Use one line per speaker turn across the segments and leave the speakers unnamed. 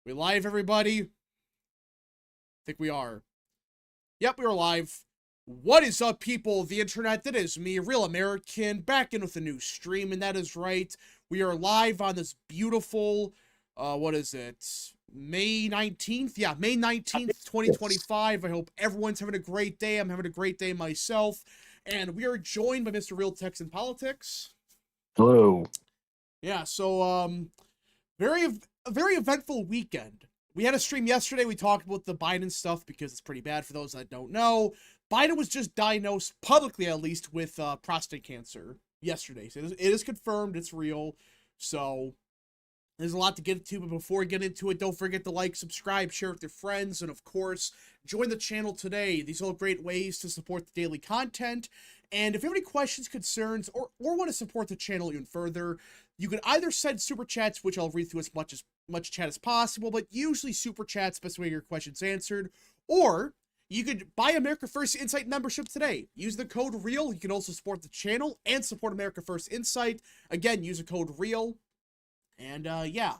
We live, everybody? I think we are. Yep, we are live. What is up, people of the internet? That is me, Real American, back in with a new stream, and that is right. We are live on this beautiful, what is it? May 19th? Yeah, May 19th,
Yes.
2025. I hope everyone's having a great day. I'm having a great day myself. And we are joined by Mr. Real Texan Politics.
Hello.
Yeah, very a very eventful weekend. We had a stream yesterday. We talked about the Biden stuff because it's pretty bad for those that don't know. Biden was just diagnosed publicly, at least, with prostate cancer yesterday. So it is confirmed. It's real. So there's a lot to get into, but before we get into it, don't forget to like, subscribe, share with your friends, and of course, join the channel today. These are all great ways to support the daily content. And if you have any questions, concerns, or want to support the channel even further, you can either send super chats, which I'll read through as much chat as possible, but usually super chats, best way to get your questions answered, or you could buy America First Insight membership today. Use the code REAL. You can also support the channel and support America First Insight. Again, use the code REAL. And yeah.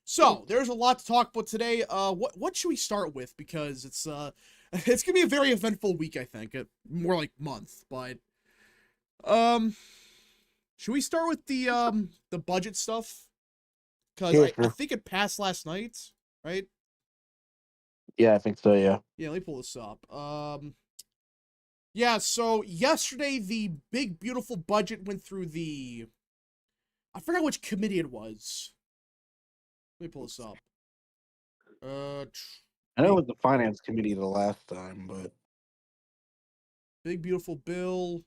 So there's a lot to talk about today. What should we start with? Because it's gonna be a very eventful week, I think. More like month, but um should we start with the budget stuff? Because
Yeah,
I
sure.
think it passed last night, right?
Yeah, I think so, yeah.
Yeah, let me pull this up. Yeah, so yesterday the big beautiful budget went through the I forgot which committee it was. Let me pull this up.
I know it
Big
was the finance committee the last time, but
Big beautiful bill.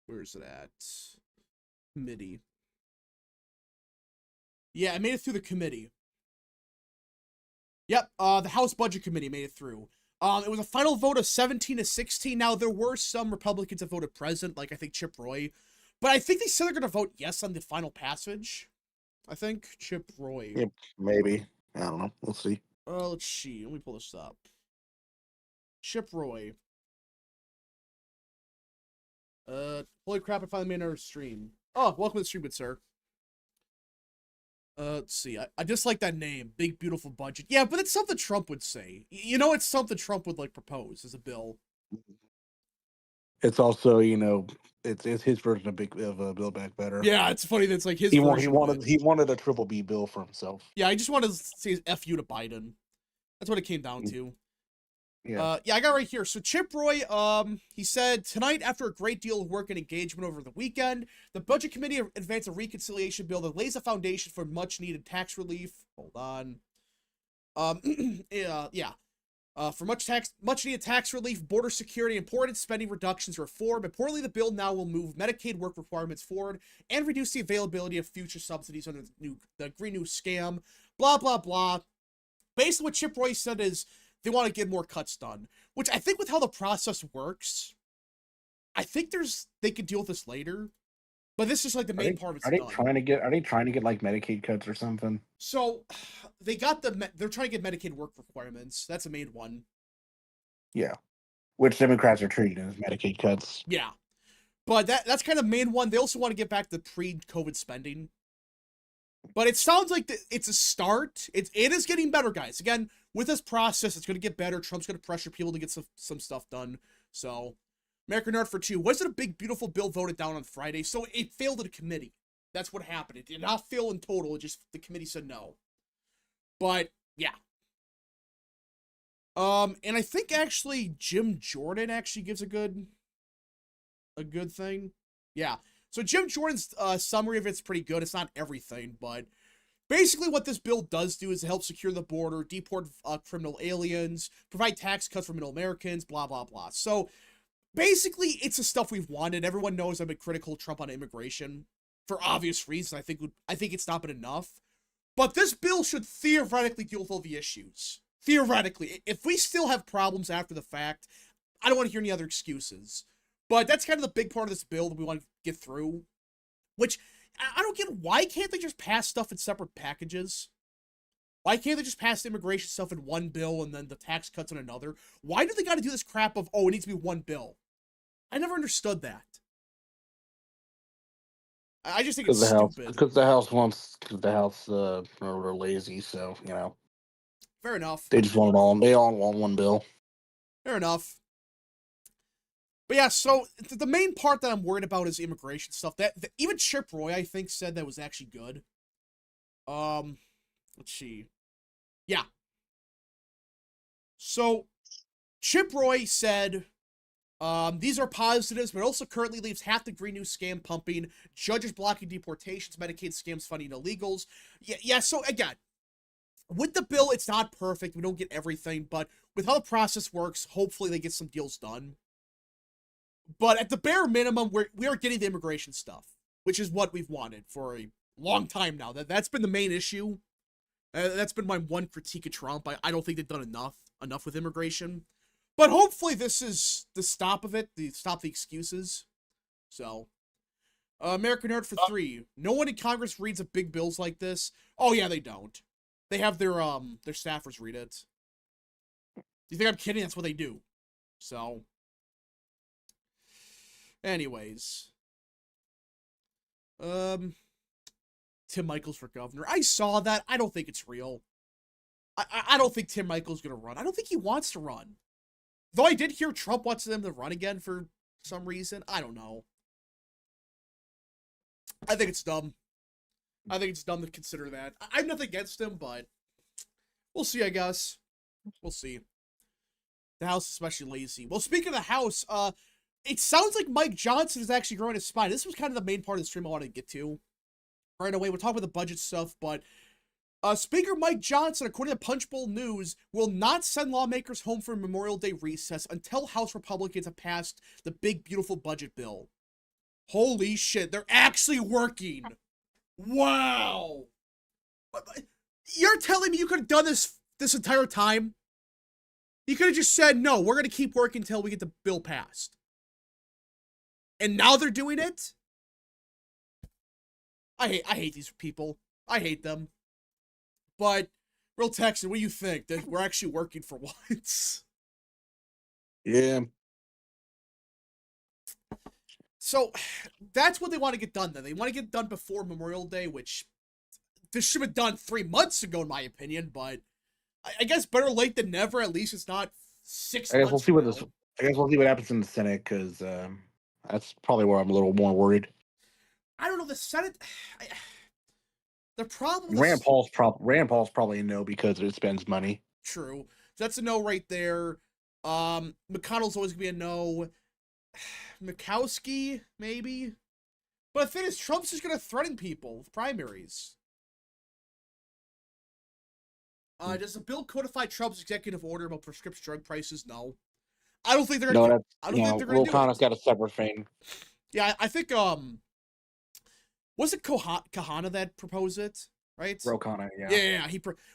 Where's it at? Committee. Yeah, I made it through the committee. Yep, the House Budget Committee made it through. It was a final vote of 17-16. Now, there were some Republicans that voted present, like I think Chip Roy. But I think they said they're going to vote yes on the final passage. I think. Chip Roy.
yeah, maybe. I don't know. We'll see.
Let's see. Let me pull this up. Chip Roy. Holy crap, I finally made another stream. Oh, welcome to the stream, good sir. Let's see. I just like that name. Big, beautiful budget. Yeah, but it's something Trump would say. You know, it's something Trump would, like, propose as a bill.
It's also, it's his version of a Bill Back Better.
Yeah, it's funny that's, like, his
He want, he
version of
wanted
it.
he wanted a triple B bill for himself.
Yeah, I just want to say F you to Biden. That's what it came down to.
Yeah.
Yeah, I got right here. So Chip Roy, he said, tonight, after a great deal of work and engagement over the weekend, the Budget Committee advanced a reconciliation bill that lays a foundation for much-needed tax relief. Hold on. Yeah. For much-needed tax relief, border security, important spending reductions, reform. Importantly, the bill now will move Medicaid work requirements forward and reduce the availability of future subsidies under the Green New Scam. Blah, blah, blah. Basically, what Chip Roy said is they want to get more cuts done, which I think with how the process works, I think they could deal with this later. But this is like the
Are
main
they
part of it's
are they
done.
trying to get are they trying to get like Medicaid cuts or something?
So they're trying to get Medicaid work requirements. That's a main one.
Yeah. Which Democrats are treating as Medicaid cuts.
Yeah. But that's kind of main one. They also want to get back to pre-COVID spending. But it sounds like it's a start. It is getting better, guys. Again, with this process, it's going to get better. Trump's going to pressure people to get some stuff done. So, American Nerd for 2. Wasn't a big, beautiful bill voted down on Friday? So it failed at a committee. That's what happened. It did not fail in total. It just, the committee said no. But, yeah. And I think actually Jim Jordan actually gives a good thing. Yeah. So Jim Jordan's summary of it's pretty good. It's not everything, but basically what this bill does do is help secure the border, deport criminal aliens, provide tax cuts for middle Americans, blah, blah, blah. So basically it's the stuff we've wanted. Everyone knows I've been critical of Trump on immigration for obvious reasons. I think it's not been enough. But this bill should theoretically deal with all the issues. Theoretically. If we still have problems after the fact, I don't want to hear any other excuses. But that's kind of the big part of this bill that we want to get through. Which, I don't get, why can't they just pass stuff in separate packages? Why can't they just pass the immigration stuff in one bill and then the tax cuts in another? Why do they got to do this crap of, oh, it needs to be one bill? I never understood that. I just think it's
Because the House
stupid.
because the House wants because the House are lazy, so
Fair enough.
They just want it all. They all want one bill.
Fair enough. But yeah, so the main part that I'm worried about is immigration stuff. That even Chip Roy, I think, said that was actually good. Let's see. Yeah. So Chip Roy said, these are positives, but it also currently leaves half the Green New scam pumping, judges blocking deportations, Medicaid scams funding illegals. Yeah. So again, with the bill, it's not perfect. We don't get everything, but with how the process works, hopefully they get some deals done. But at the bare minimum, we are getting the immigration stuff, which is what we've wanted for a long time now. That's been the main issue. That's been my one critique of Trump. I don't think they've done enough with immigration. But hopefully this is the stop of it, stop the excuses. So, American Nerd for 3. No one in Congress reads of big bills like this. Oh yeah, they don't. They have their staffers read it. You think I'm kidding? That's what they do. So, anyways, Tim Michaels for governor. I saw that. I don't think it's real. I don't think Tim Michaels gonna run. I don't think he wants to run. Though I did hear Trump wants them to run again for some reason. I don't know. I think it's dumb. I think it's dumb to consider that. I have nothing against him, but we'll see, I guess. We'll see. The House is especially lazy. Well, speaking of the House, it sounds like Mike Johnson is actually growing his spine. This was kind of the main part of the stream I wanted to get to. Right away, we'll talk about the budget stuff, but Speaker Mike Johnson, according to Punchbowl News, will not send lawmakers home for Memorial Day recess until House Republicans have passed the big, beautiful budget bill. Holy shit, they're actually working. Wow. You're telling me you could have done this entire time? You could have just said, no, we're going to keep working until we get the bill passed. And now they're doing it? I hate these people. I hate them. But, Real Texan, what do you think? That we're actually working for once?
Yeah.
So, that's what they want to get done then. They want to get it done before Memorial Day, which this should have been done 3 months ago, in my opinion, but I guess better late than never. At least it's not 6
I guess
months
we'll see
from
what
now.
I guess we'll see what happens in the Senate because that's probably where I'm a little more worried.
I don't know, the Senate... the problem...
Rand Paul's probably a no because it spends money.
True. So that's a no right there. McConnell's always gonna be a no. Murkowski, maybe. But the thing is, Trump's just gonna threaten people with primaries. Does the bill codify Trump's executive order about prescription drug prices? No. I don't think they're gonna.
No, that's
I don't think they're gonna
Will
do
Connor's
it.
got a separate thing.
Yeah, I think was it Kahana that proposed it? Right?
Ro Khanna, yeah.
Yeah.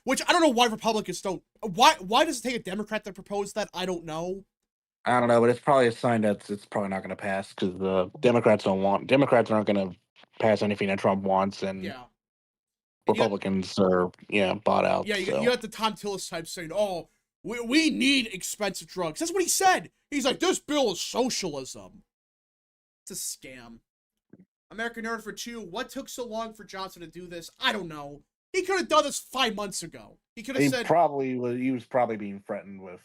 Which I don't know why Republicans don't. Why does it take a Democrat to propose that? I don't know.
I don't know, but it's probably a sign that it's probably not going to pass because the Democrats aren't going to pass anything that Trump wants, and
Yeah.
Republicans are bought out.
Yeah,
so.
you got the Tom Tillis type saying, "Oh, we need expensive drugs." That's what he said. He's like, "This bill is socialism." It's a scam. American Nerd for 2. What took so long for Johnson to do this? I don't know. He could have done this 5 months ago. He could have said,
He was probably being threatened with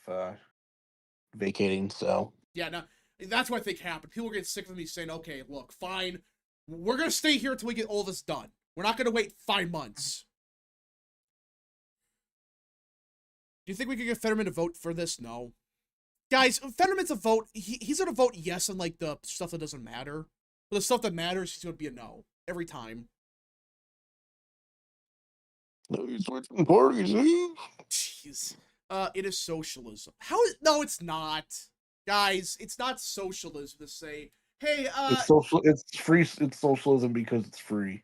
vacating. So
yeah, no, that's what I think happened. People are getting sick of me saying, "Okay, look, fine, we're gonna stay here until we get all this done. We're not gonna wait 5 months." Do you think we could get Fetterman to vote for this? No. Guys, Fetterman's a vote. He's going to vote yes on, like, the stuff that doesn't matter. But the stuff that matters, he's going to be a no. Every time.
he's switching parties.
Jeez. It is socialism. No, it's not. Guys, it's not socialism to say, hey,
It's free. It's socialism because it's free.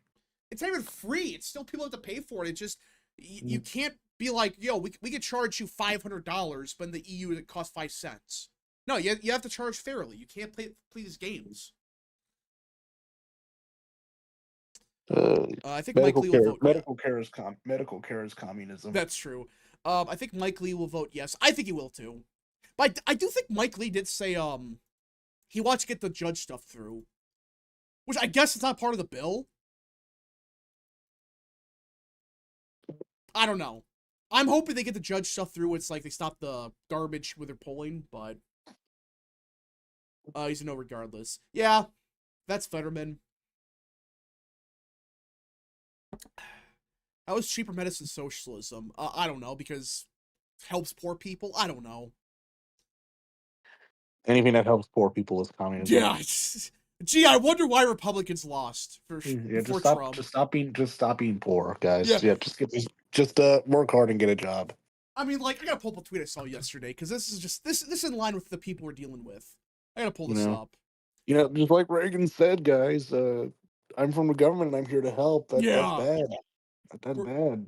it's not even free. It's still people have to pay for it. It's just, you can't be like, yo, we could charge you $500, but in the EU it costs 5 cents. No, you have to charge fairly. You can't play these games. I think Mike Lee will vote.
Medical care is communism.
That's true. I think Mike Lee will vote yes. I think he will too. But I do think Mike Lee did say he wants to get the judge stuff through, which I guess is not part of the bill. I don't know. I'm hoping they get the judge stuff through. It's like they stop the garbage with their polling, but he's a no regardless. Yeah, that's Fetterman. How is cheaper medicine socialism? I don't know, because it helps poor people. I don't know.
Anything that helps poor people is communism.
Yeah. Gee, I wonder why Republicans lost
Yeah,
before Trump.
just stop being poor, guys.
Yeah.
Yeah, just work hard and get a job.
I mean, like, I gotta pull up a tweet I saw yesterday, because this is just this in line with the people we're dealing with. I gotta pull
You
this
know,
up.
just like Reagan said, guys. I'm from the government and I'm here to help. That's
Yeah.
bad. That's
We're,
bad.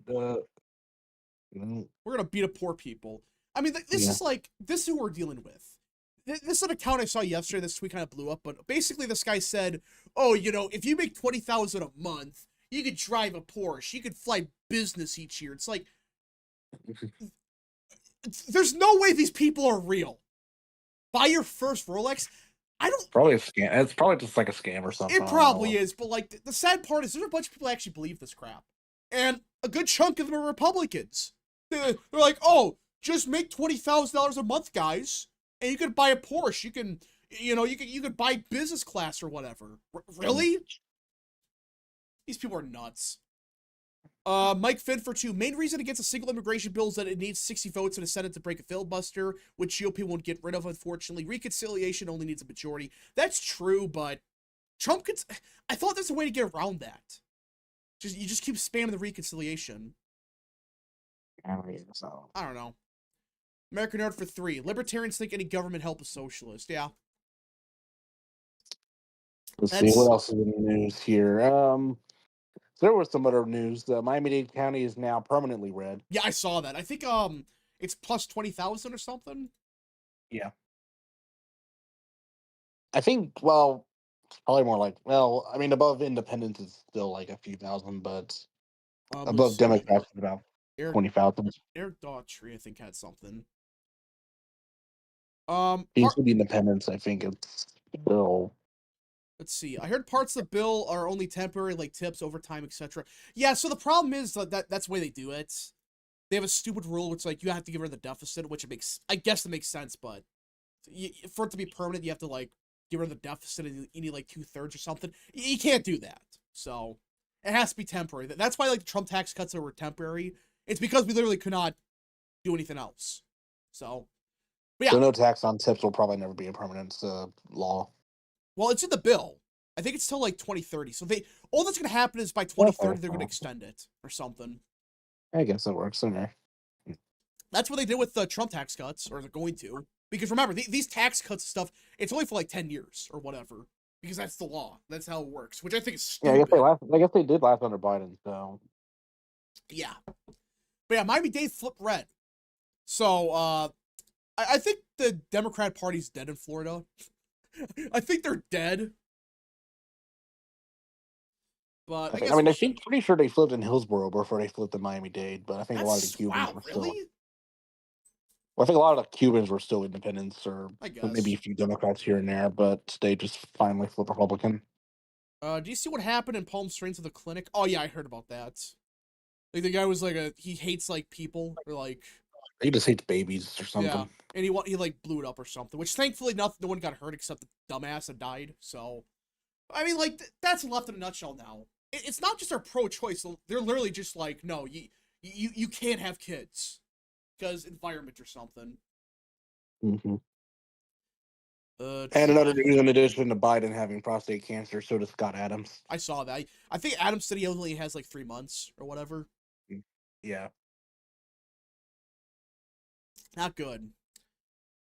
You know,
we're gonna beat up poor people. I mean, this
yeah.
is like, this is who we're dealing with. This is an account I saw yesterday. This tweet kind of blew up, but basically this guy said, "Oh, if you make 20,000 a month, you could drive a Porsche, you could fly business each year." It's like, there's no way these people are real. Buy your first Rolex. I don't.
Probably a scam. It's probably just like a scam or something.
It probably is, but like the sad part is there's a bunch of people that actually believe this crap, and a good chunk of them are Republicans. They're like, "Oh, just make $20,000 a month, guys, and you could buy a Porsche. You could buy business class or whatever." Really? These people are nuts. Mike Finn for 2. Main reason against a single immigration bill is that it needs 60 votes in the Senate to break a filibuster, which GOP won't get rid of, unfortunately. Reconciliation only needs a majority. That's true, but Trump could. I thought there's a way to get around that. You just keep spamming the reconciliation. I don't know. American Nerd for 3. Libertarians think any government help is socialist. Yeah.
Let's see what else is in the news here. There was some other news. Miami-Dade County is now permanently red.
Yeah, I saw that. I think it's plus 20,000 or something.
Yeah. I think, well, it's probably more like, well, I mean, above independence is still like a few thousand, but above Democrats is about 20,000.
Eric Daughtry, I think, had something.
Including independence, I think it's still.
Let's see. I heard parts of the bill are only temporary, like tips, overtime, etc. Yeah, so the problem is that's the way they do it. They have a stupid rule which, like, you have to give her the deficit, which I guess it makes sense, but for it to be permanent, you have to, like, give her the deficit and you need, like, 2/3 or something. You can't do that. So, it has to be temporary. That's why, like, the Trump tax cuts were temporary. It's because we literally could not do anything else. So, but yeah.
So no tax on tips will probably never be a permanent law.
Well, it's in the bill. I think it's till like 2030. So all that's going to happen is by 2030 they're going to extend it or something.
I guess that works in there.
That's what they did with the Trump tax cuts, or they're going to. Because remember, these tax cuts stuff, it's only for like 10 years or whatever. Because that's the law. That's how it works, which I think is stupid.
Yeah, I guess they did last under Biden, so.
Yeah. But yeah, Miami-Dade flipped red. So, I think the Democrat Party's dead in Florida. I think they're dead. But I
think pretty sure they flipped in Hillsborough before they flipped in Miami-Dade, but I think a lot of the Cubans were still. Well, I think a lot of the Cubans were still independents, or maybe a few Democrats here and there, but they just finally flipped Republican.
Do you see what happened in Palm Springs with the clinic? Oh yeah, I heard about that. Like the guy was like he hates like people, or like
he just hates babies or something.
Yeah, and he like blew it up or something. Which thankfully no one got hurt except the dumbass that died. So, I mean, like that's left in a nutshell now. It's not just our pro-choice. They're literally just like, no, you can't have kids because environment or something.
Mm-hmm. And another news in addition to Biden having prostate cancer, so does Scott Adams.
I saw that. I think Adams said he only has like 3 months or whatever.
Yeah.
Not good.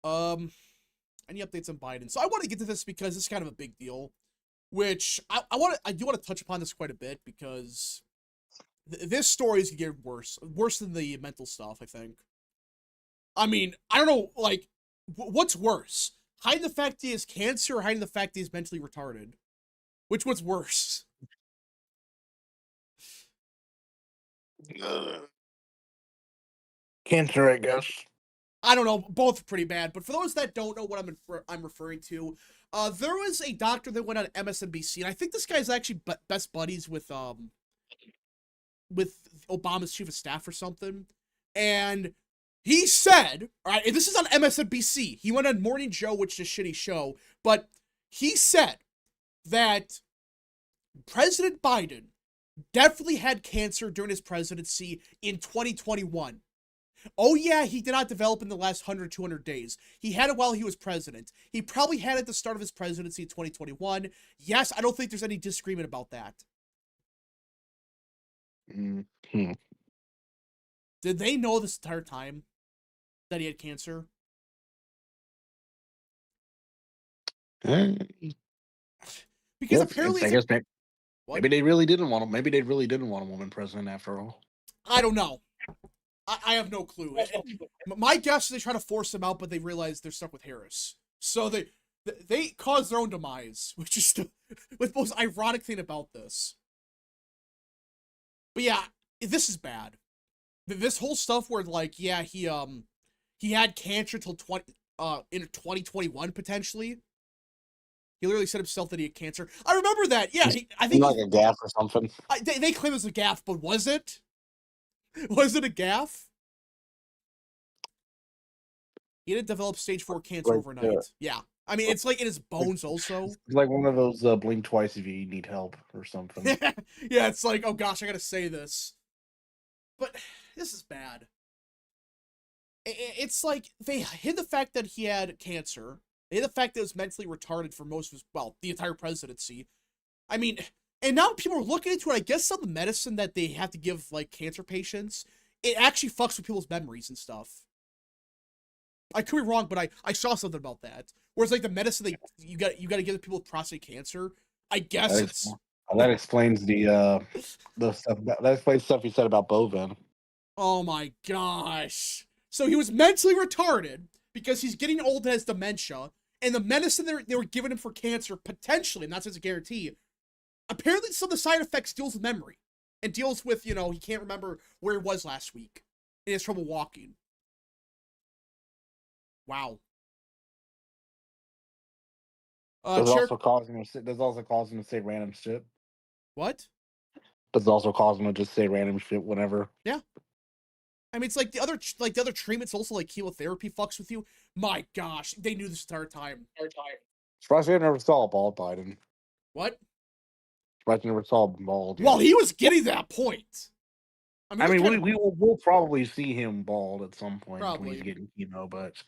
Any updates on Biden? So I want to get to this because it's kind of a big deal, which I do want to touch upon this quite a bit because this story is gonna get worse than the mental stuff. I think. I mean, I don't know, like, what's worse? Hiding the fact he has cancer or hiding the fact he's mentally retarded? Which one's worse?
Cancer, I guess.
I don't know. Both are pretty bad. But for those that don't know what I'm referring to, there was a doctor that went on MSNBC, and I think this guy's actually best buddies with Obama's chief of staff or something. And he said, all right, and this is on MSNBC. He went on Morning Joe, which is a shitty show, but he said that President Biden definitely had cancer during his presidency in 2021. Oh, yeah, he did not develop in the last 100, 200 days. He had it while he was president. He probably had it at the start of his presidency in 2021. Yes, I don't think there's any disagreement about that.
Mm-hmm.
Did they know this entire time that he had cancer? Because apparently,
I guess maybe they really didn't want him. Maybe they really didn't want a woman president after all.
I don't know. I have no clue. My guess is they try to force him out, but they realize they're stuck with Harris. So they caused their own demise, which is the most ironic thing about this. But yeah, this is bad. This whole stuff where like, yeah, he had cancer till in 2021 potentially. He literally said himself that he had cancer. I remember that. Yeah, I think
like a gaffe or something.
They claim it was a gaffe, but was it? Was it a gaffe? He didn't develop stage 4 cancer overnight. Yeah. I mean, it's like in his bones also.
It's like one of those blink twice if you need help or something.
Yeah, it's like, oh gosh, I gotta say this. But this is bad. It's like they hid the fact that he had cancer. They hid the fact that it was mentally retarded for most of his, well, the entire presidency. I mean, and now people are looking into it. I guess some of the medicine that they have to give, like, cancer patients, it actually fucks with people's memories and stuff. I could be wrong, but I saw something about that. Whereas, like, the medicine you got to give people with prostate cancer, I guess
that explains the stuff. That explains stuff he said about Bovin.
Oh my gosh! So he was mentally retarded because he's getting old and has dementia, and the medicine they were giving him for cancer, potentially, not as a guarantee, apparently some of the side effects deals with memory and deals with, you know, he can't remember where he was last week and he has trouble walking. Wow.
Does also cause him to say random shit.
What?
Does also cause him to just say random shit whenever.
Yeah. I mean, it's like the other treatments also, like chemotherapy fucks with you. My gosh, they knew this entire time.
Surprised they never saw a bald Biden.
What?
Surprised they never saw a bald.
Well, he was getting that point.
I mean, we'll probably see him bald at some point
probably
when he's getting chemo, but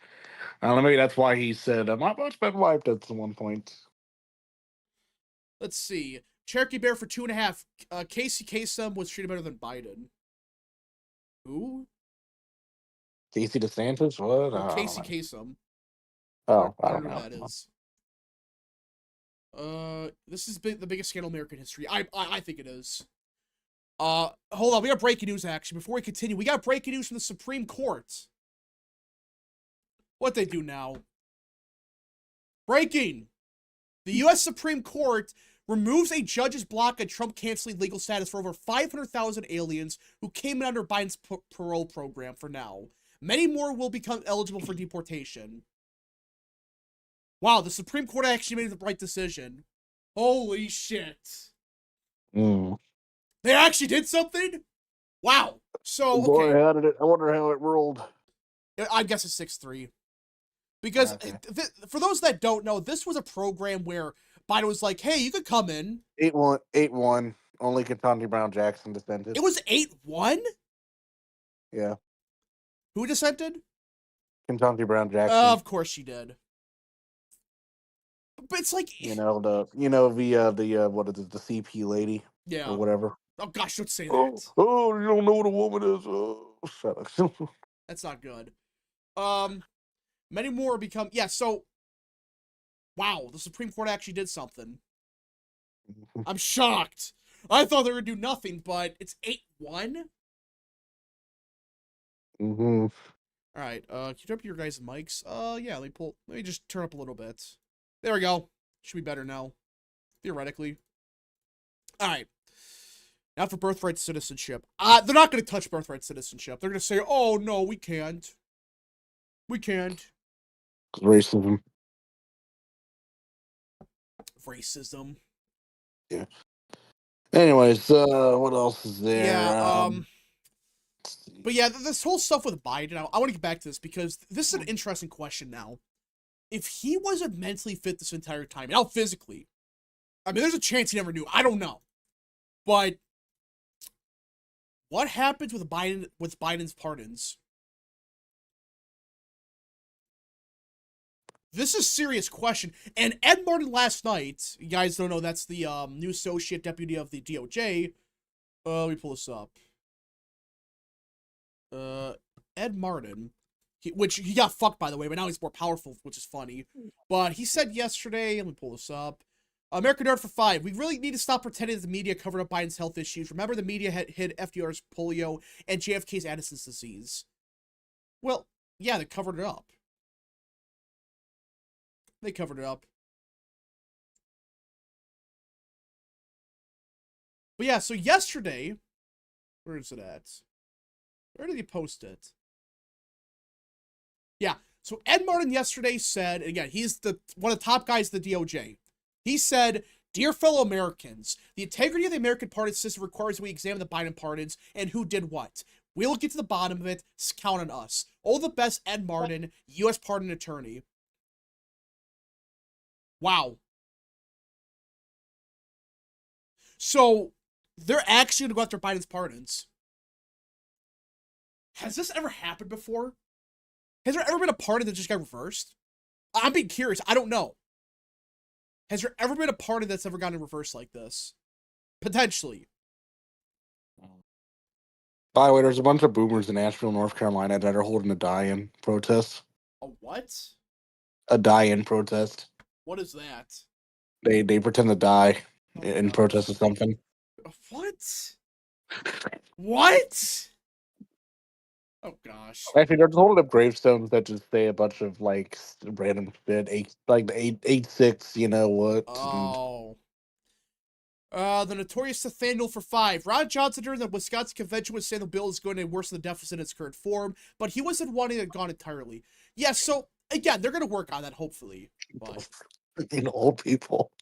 I don't know, maybe that's why he said, my butt's been wiped at one point.
Let's see. Cherokee Bear for 2.5. Casey Kasem was treated better than Biden. Who?
Casey DeSantis? What?
Oh, Casey Kasem.
Oh, I don't know
who that is. This is the biggest scandal in American history. I think it is. Hold on. We got breaking news, actually. Before we continue, we got breaking news from the Supreme Court. What they do now? Breaking. The U.S. Supreme Court removes a judge's block on Trump canceling legal status for over 500,000 aliens who came in under Biden's parole program for now. Many more will become eligible for deportation. Wow, the Supreme Court actually made the right decision. Holy shit. They actually did something? Wow. So, okay.
I wonder how it rolled.
I guess it's 6-3. Because for those that don't know, this was a program where Biden was like, hey, you could come in.
8-1. Only Ketanji Brown Jackson dissented.
It was 8-1?
Yeah.
Who dissented?
Ketanji Brown Jackson.
Of course she did. But it's like,
the what is it, the CP lady?
Yeah.
Or whatever.
Oh gosh, don't say that.
Oh, you don't know what a woman is. Oh, shut up.
That's not good. Many more become, yeah, so, wow, the Supreme Court actually did something. I'm shocked. I thought they were going to do nothing, but it's 8-1?
Mm-hmm.
All right, can you turn up your guys' mics? Yeah, let me just turn up a little bit. There we go. Should be better now, theoretically. All right. Now for birthright citizenship. They're not going to touch birthright citizenship. They're going to say, oh, no, we can't. We can't.
Racism.
Racism.
Yeah. Anyways, what else is there?
Yeah, But yeah, this whole stuff with Biden, I want to get back to this because this is an interesting question now. If he wasn't mentally fit this entire time, now physically, I mean, there's a chance he never knew. I don't know. But what happens with Biden's pardons? This is a serious question. And Ed Martin last night, you guys don't know, that's the new associate deputy of the DOJ. Let me pull this up. Ed Martin, which he got fucked, by the way, but now he's more powerful, which is funny. But he said yesterday, let me pull this up. American Nerd for 5. We really need to stop pretending that the media covered up Biden's health issues. Remember, the media had hid FDR's polio and JFK's Addison's disease. Well, yeah, they covered it up. They covered it up. But yeah, so yesterday, where is it at? Where did he post it? Yeah, so Ed Martin yesterday said, again, he's one of the top guys at the DOJ. He said, "Dear fellow Americans, the integrity of the American pardon system requires that we examine the Biden pardons and who did what. We'll get to the bottom of it. Count on us. All the best, Ed Martin, U.S. Pardon Attorney." Wow. So, they're actually going to go after Biden's pardons. Has this ever happened before? Has there ever been a pardon that just got reversed? I'm being curious. I don't know. Has there ever been a pardon that's ever gotten reversed like this? Potentially.
By the way, there's a bunch of boomers in Asheville, North Carolina that are holding a die-in protest.
A what?
A die-in protest.
What is that?
They pretend to die in protest of something.
What? What? Oh gosh.
Actually, they're just holding up gravestones that just say a bunch of like random shit, 8-6, you know what?
Oh. The notorious Nathaniel for 5. Ron Johnson during the Wisconsin convention was saying the bill is going to worsen the deficit in its current form, but he wasn't wanting it gone entirely. Yeah, so again, they're going to work on that hopefully. But
old people.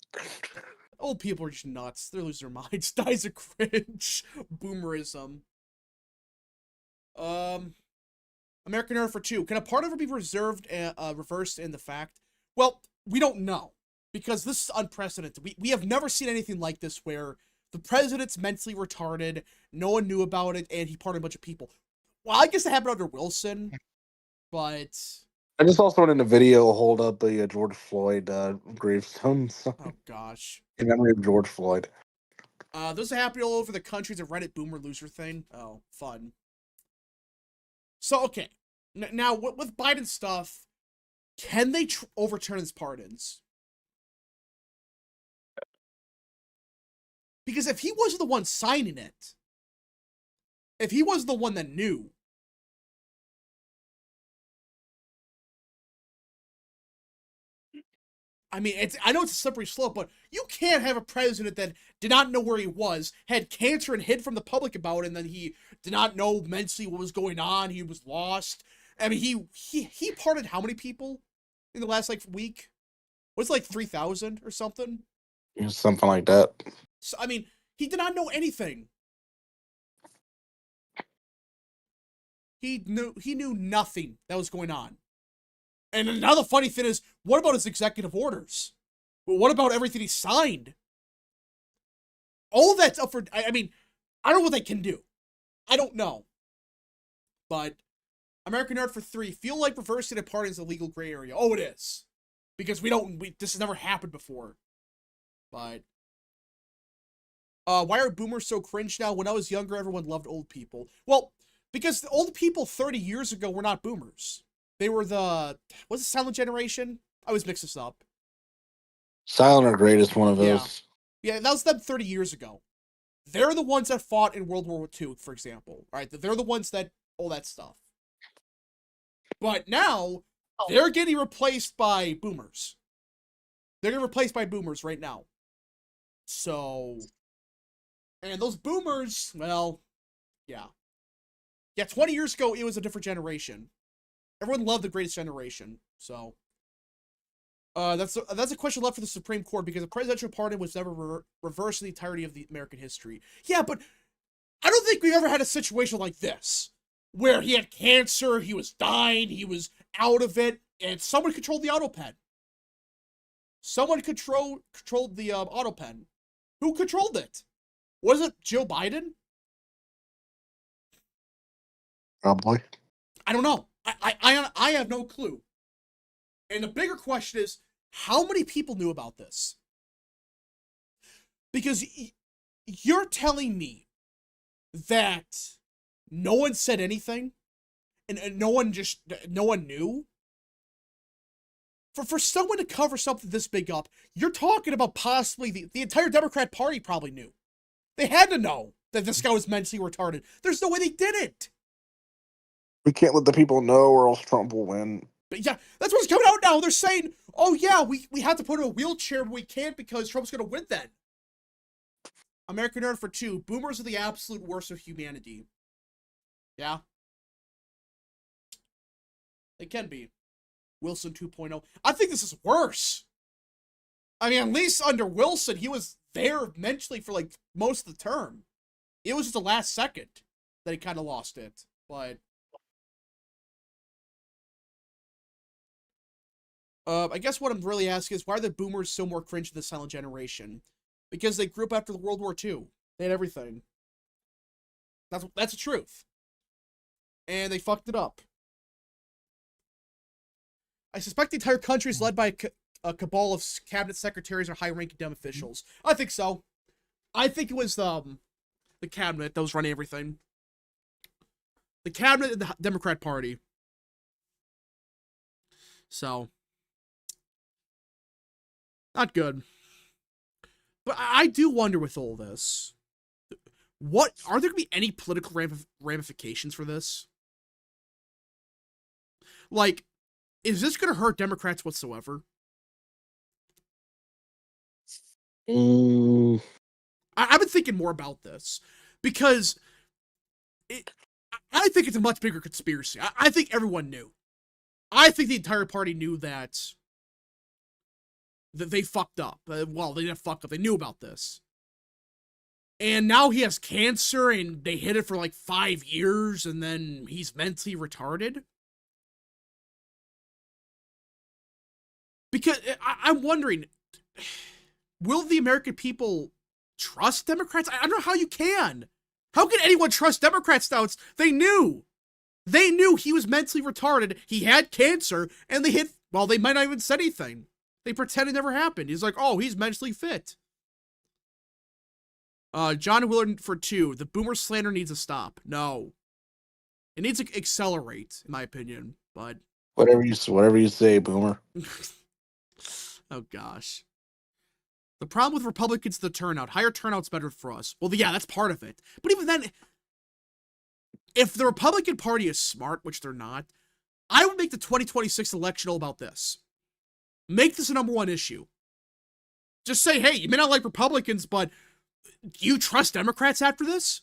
Old people are just nuts. They're losing their minds. Dies of cringe. Boomerism. American Nerd for 2. Can a part of it be reversed in the fact? Well, we don't know. Because this is unprecedented. We have never seen anything like this where the president's mentally retarded, no one knew about it, and he pardoned a bunch of people. Well, I guess it happened under Wilson, but...
I just also in a video hold up a George Floyd gravestone.
Oh, gosh.
In memory of George Floyd.
Those are happening all over the country. It's a Reddit boomer loser thing. Oh, fun. So, okay. Now, with Biden stuff, can they overturn his pardons? Because if he wasn't the one signing it, if he was the one that knew, I mean, I know it's a slippery slope, but you can't have a president that did not know where he was, had cancer and hid from the public about it, and then he did not know mentally what was going on, he was lost. I mean, he pardoned how many people in the last, like, week? Was it, like, 3,000 or something?
Something like that.
So, I mean, he did not know anything. He knew nothing that was going on. And another funny thing is, what about his executive orders? Well, what about everything he signed? All that's up for... I mean, I don't know what they can do. I don't know. But American Nerd for 3. Feel like reversing a pardon is a legal gray area. Oh, it is. Because this has never happened before. But... why are boomers so cringe now? When I was younger, everyone loved old people. Well, because the old people 30 years ago were not boomers. They were what's the silent generation? I always mix this up.
Silent or Greatest, one of those.
Yeah, that was them 30 years ago. They're the ones that fought in World War II, for example. Right? They're the ones that, all that stuff. But now, they're getting replaced by boomers. They're getting replaced by boomers right now. So... And those boomers, well, yeah. Yeah, 20 years ago, it was a different generation. Everyone loved the Greatest Generation, so. That's a question left for the Supreme Court, because a presidential pardon was never reversed in the entirety of the American history. Yeah, but I don't think we've ever had a situation like this, where he had cancer, he was dying, he was out of it, and someone controlled the auto pen. Someone controlled the auto pen. Who controlled it? Was it Joe Biden?
Probably.
I don't know. I have no clue. And the bigger question is, how many people knew about this? Because you're telling me that no one said anything, and no one knew. For someone to cover something this big up, you're talking about possibly the entire Democrat Party probably knew. They had to know that this guy was mentally retarded. There's no way they didn't.
We can't let the people know or else Trump will win.
But yeah, that's what's coming out now. They're saying, oh yeah, we have to put him in a wheelchair, but we can't because Trump's going to win then. American Nerd for 2. Boomers are the absolute worst of humanity. Yeah. They can be. Wilson 2.0. I think this is worse. I mean, at least under Wilson, he was there mentally for like most of the term. It was just the last second that he kind of lost it. But I guess what I'm really asking is, why are the boomers so more cringe than the silent generation? Because they grew up after the World War II. They had everything. That's the truth. And they fucked it up. I suspect the entire country is led by a cabal of cabinet secretaries or high-ranking dumb officials. I think so. I think it was the cabinet that was running everything. The cabinet and the Democrat Party. So, not good. But I do wonder with all this, are there going to be any political ramifications for this? Like, is this going to hurt Democrats whatsoever? I've been thinking more about this because I think it's a much bigger conspiracy. I think everyone knew. I think the entire party knew that they fucked up. Well, they didn't fuck up. They knew about this. And now he has cancer and they hid it for like 5 years and then he's mentally retarded. Because I'm wondering, will the American people trust Democrats? I don't know how you can. How can anyone trust Democrats now? They knew. They knew he was mentally retarded. He had cancer, and they might not even say anything. They pretend it never happened. He's like, oh, he's mentally fit. John Willard for 2. The boomer slander needs to stop. No. It needs to accelerate, in my opinion, but
whatever you say, boomer.
Oh, gosh. The problem with Republicans is the turnout. Higher turnout's better for us. Well, yeah, that's part of it. But even then, if the Republican Party is smart, which they're not, I would make the 2026 election all about this. Make this a #1 issue. Just say, hey, you may not like Republicans, but do you trust Democrats after this?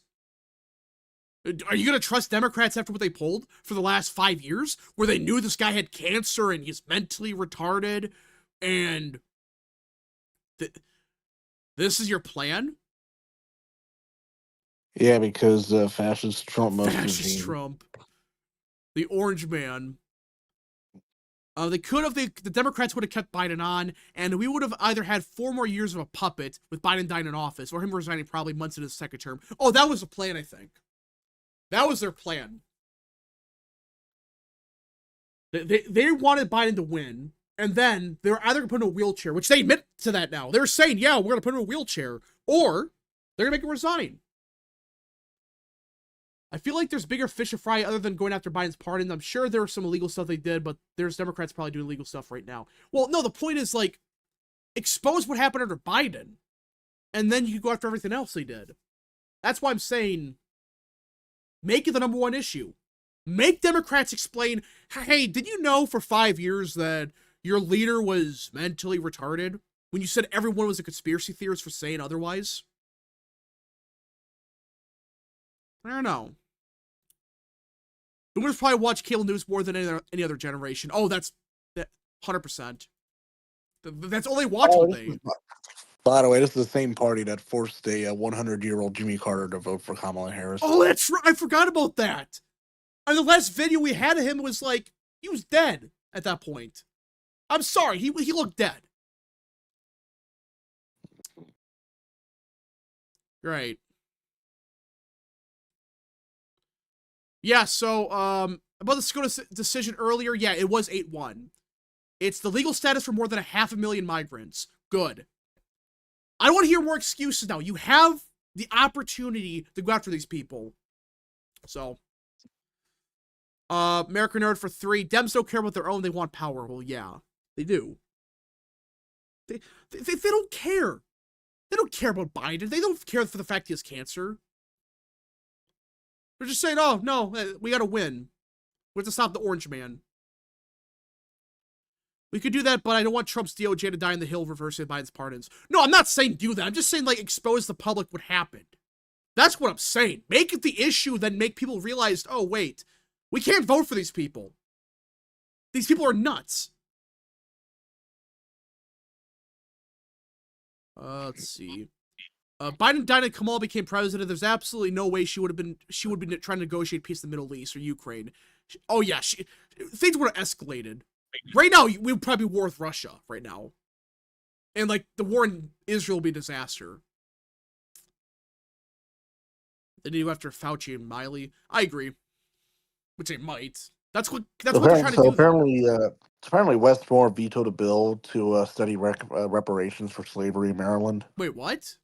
Are you going to trust Democrats after what they polled for the last 5 years, where they knew this guy had cancer and he's mentally retarded, and this is your plan?
Yeah, because fascist Trump must have
Fascist Trump. The orange man. They could have, the Democrats would have kept Biden on, and we would have either had 4 more years of a puppet with Biden dying in office, or him resigning probably months into his second term. Oh, that was the plan, I think. That was their plan. They wanted Biden to win, and then they were either going to put him in a wheelchair, which they admit to that now. They're saying, yeah, we're going to put him in a wheelchair, or they're going to make him resign. I feel like there's bigger fish to fry other than going after Biden's pardon. I'm sure there was some illegal stuff they did, but there's Democrats probably doing illegal stuff right now. Well, no, the point is, like, expose what happened under Biden, and then you can go after everything else they did. That's why I'm saying, make it the #1 issue. Make Democrats explain, hey, did you know for 5 years that your leader was mentally retarded when you said everyone was a conspiracy theorist for saying otherwise? I don't know. Boomers probably watch cable news more than any other generation. Oh, that's 100%. That's all they watch all day.
By the way, this is the same party that forced a 100-year-old Jimmy Carter to vote for Kamala Harris.
Oh, that's right. I forgot about that. And the last video we had of him was like, he was dead at that point. I'm sorry, he looked dead. Right. Yeah, so, about the SCOTUS decision earlier, yeah, it was 8-1. It's the legal status for more than 500,000 migrants. Good. I don't want to hear more excuses now. You have the opportunity to go after these people. So, American Nerd for 3. Dems don't care about their own, they want power. Well, yeah, they do. They don't care. They don't care about Biden. They don't care for the fact he has cancer. They're just saying, oh, no, we gotta win. We have to stop the orange man. We could do that, but I don't want Trump's DOJ to die on the Hill reversing Biden's pardons. No, I'm not saying do that. I'm just saying, like, expose the public what happened. That's what I'm saying. Make it the issue, then make people realize, oh, wait, we can't vote for these people. These people are nuts. Let's see. Biden died and Kamala became president. There's absolutely no way she would be trying to negotiate peace in the Middle East or Ukraine. Oh yeah, things would have escalated. Right now, we would probably be war with Russia right now. And like the war in Israel would be a disaster. They need to go after Fauci and Miley. I agree. Which they might. That's what they're trying to do.
Apparently Westmore vetoed a bill to study reparations for slavery in Maryland.
Wait, what?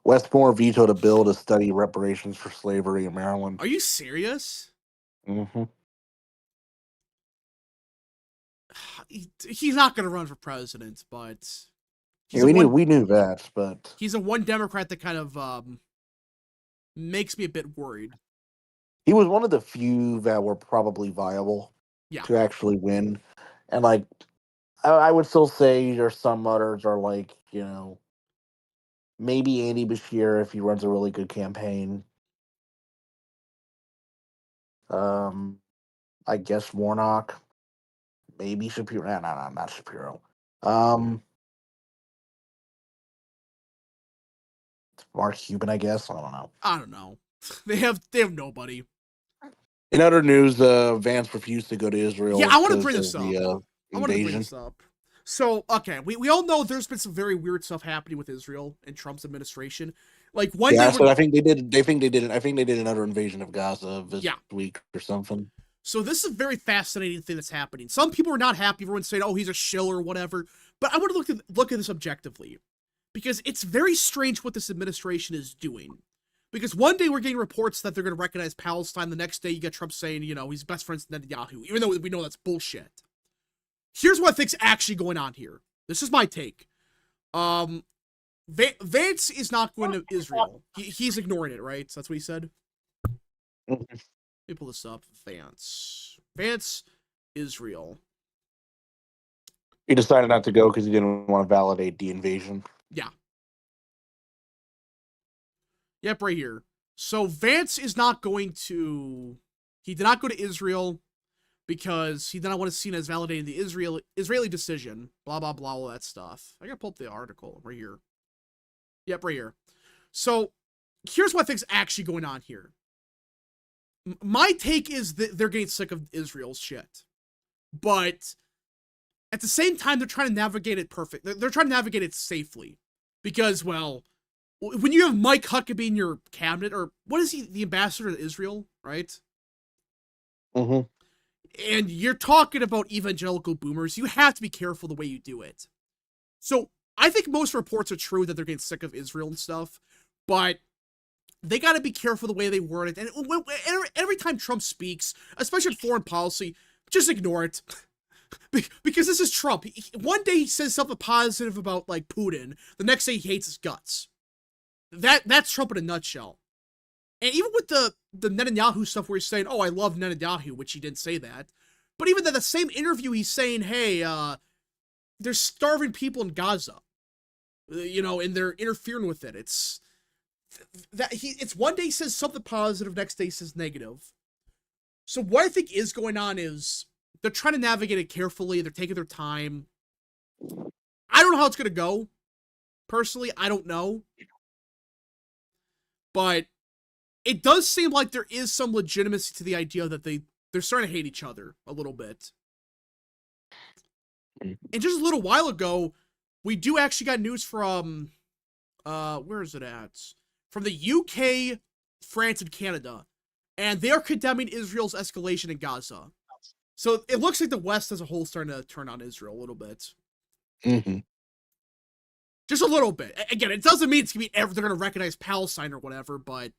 Westmore vetoed a bill to study reparations for slavery in Maryland.
Are you serious?
Mm-hmm.
He's not going to run for president, but
yeah, we knew that, but
he's a one Democrat that kind of makes me a bit worried.
He was one of the few that were probably viable to actually win, and like I would still say there's some others are like, you know, maybe Andy Bashir if he runs a really good campaign. I guess Warnock. Maybe Shapiro. No, not Shapiro. Mark Cuban, I guess.
I don't know. They have nobody.
In other news, Vance refused to go to Israel.
Yeah, I want to bring this up. So, okay, we all know there's been some very weird stuff happening with Israel and Trump's administration. Like one day,
so I think they did. I think they did another invasion of Gaza this week or something.
So this is a very fascinating thing that's happening. Some people are not happy. Everyone's saying, "Oh, he's a shill" or whatever. But I want to look at this objectively, because it's very strange what this administration is doing. Because one day we're getting reports that they're going to recognize Palestine. The next day you get Trump saying, you know, he's best friends with Netanyahu, even though we know that's bullshit. Here's what I think's actually going on here. This is my take. Vance is not going to Israel. He's ignoring it, right? So that's what he said. Let me pull this up. Vance, Israel.
He decided not to go because he didn't want to validate the invasion.
Yeah. Yep, right here. So Vance is not going to... He did not go to Israel because he did not want to see it as validating the Israeli decision. Blah, blah, blah, all that stuff. I gotta pull up the article right here. Yep, right here. So here's what I think's actually going on here. My take is that they're getting sick of Israel's shit. But at the same time, they're trying to navigate it perfect. They're trying to navigate it safely. Because, well, when you have Mike Huckabee in your cabinet, or what is he, the ambassador to Israel, right?
Mm-hmm.
And you're talking about evangelical boomers, you have to be careful the way you do it. So I think most reports are true that they're getting sick of Israel and stuff, but they got to be careful the way they word it. And every time Trump speaks, especially in foreign policy, just ignore it. Because this is Trump. One day he says something positive about, like, Putin. The next day he hates his guts. That's Trump in a nutshell. And even with the Netanyahu stuff where he's saying, oh, I love Netanyahu, which he didn't say that. But even in the same interview, he's saying, hey, there's starving people in Gaza. You know, and they're interfering with it. It's one day he says something positive, next day he says negative. So what I think is going on is they're trying to navigate it carefully. They're taking their time. I don't know how it's going to go. Personally, I don't know. But it does seem like there is some legitimacy to the idea that they're starting to hate each other a little bit. And just a little while ago, we do actually got news from, where is it at? From the UK, France, and Canada. And they are condemning Israel's escalation in Gaza. So it looks like the West as a whole is starting to turn on Israel a little bit.
Mm-hmm.
Just a little bit. Again, it doesn't mean it's going to be they're going to recognize Palestine or whatever, but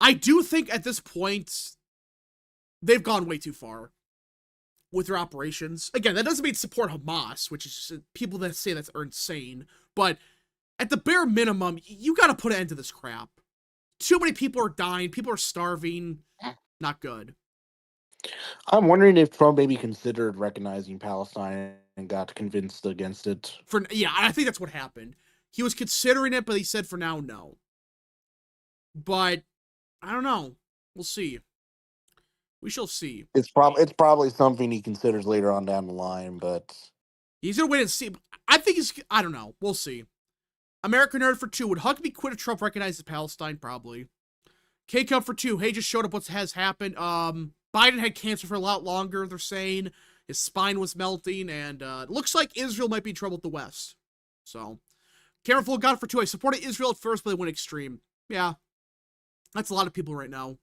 I do think at this point, they've gone way too far with their operations. Again, that doesn't mean support Hamas, which is just people that say that are insane, but at the bare minimum, you got to put an end to this crap. Too many people are dying. People are starving. Not good.
I'm wondering if Trump maybe considered recognizing Palestine and got convinced against it.
Yeah, I think that's what happened. He was considering it, but he said for now, no. But I don't know. We'll see. We shall see.
It's probably something he considers later on down the line, but
he's gonna wait and see. I think I don't know. We'll see. American Nerd for 2. Would Huckabee quit if Trump recognizes Palestine? Probably. K-Cup for 2. Hey, just showed up what has happened. Biden had cancer for a lot longer, they're saying. His spine was melting, and it looks like Israel might be in trouble with the West. So, Cameron Full got it for 2. I supported Israel at first, but they went extreme. Yeah. That's a lot of people right now.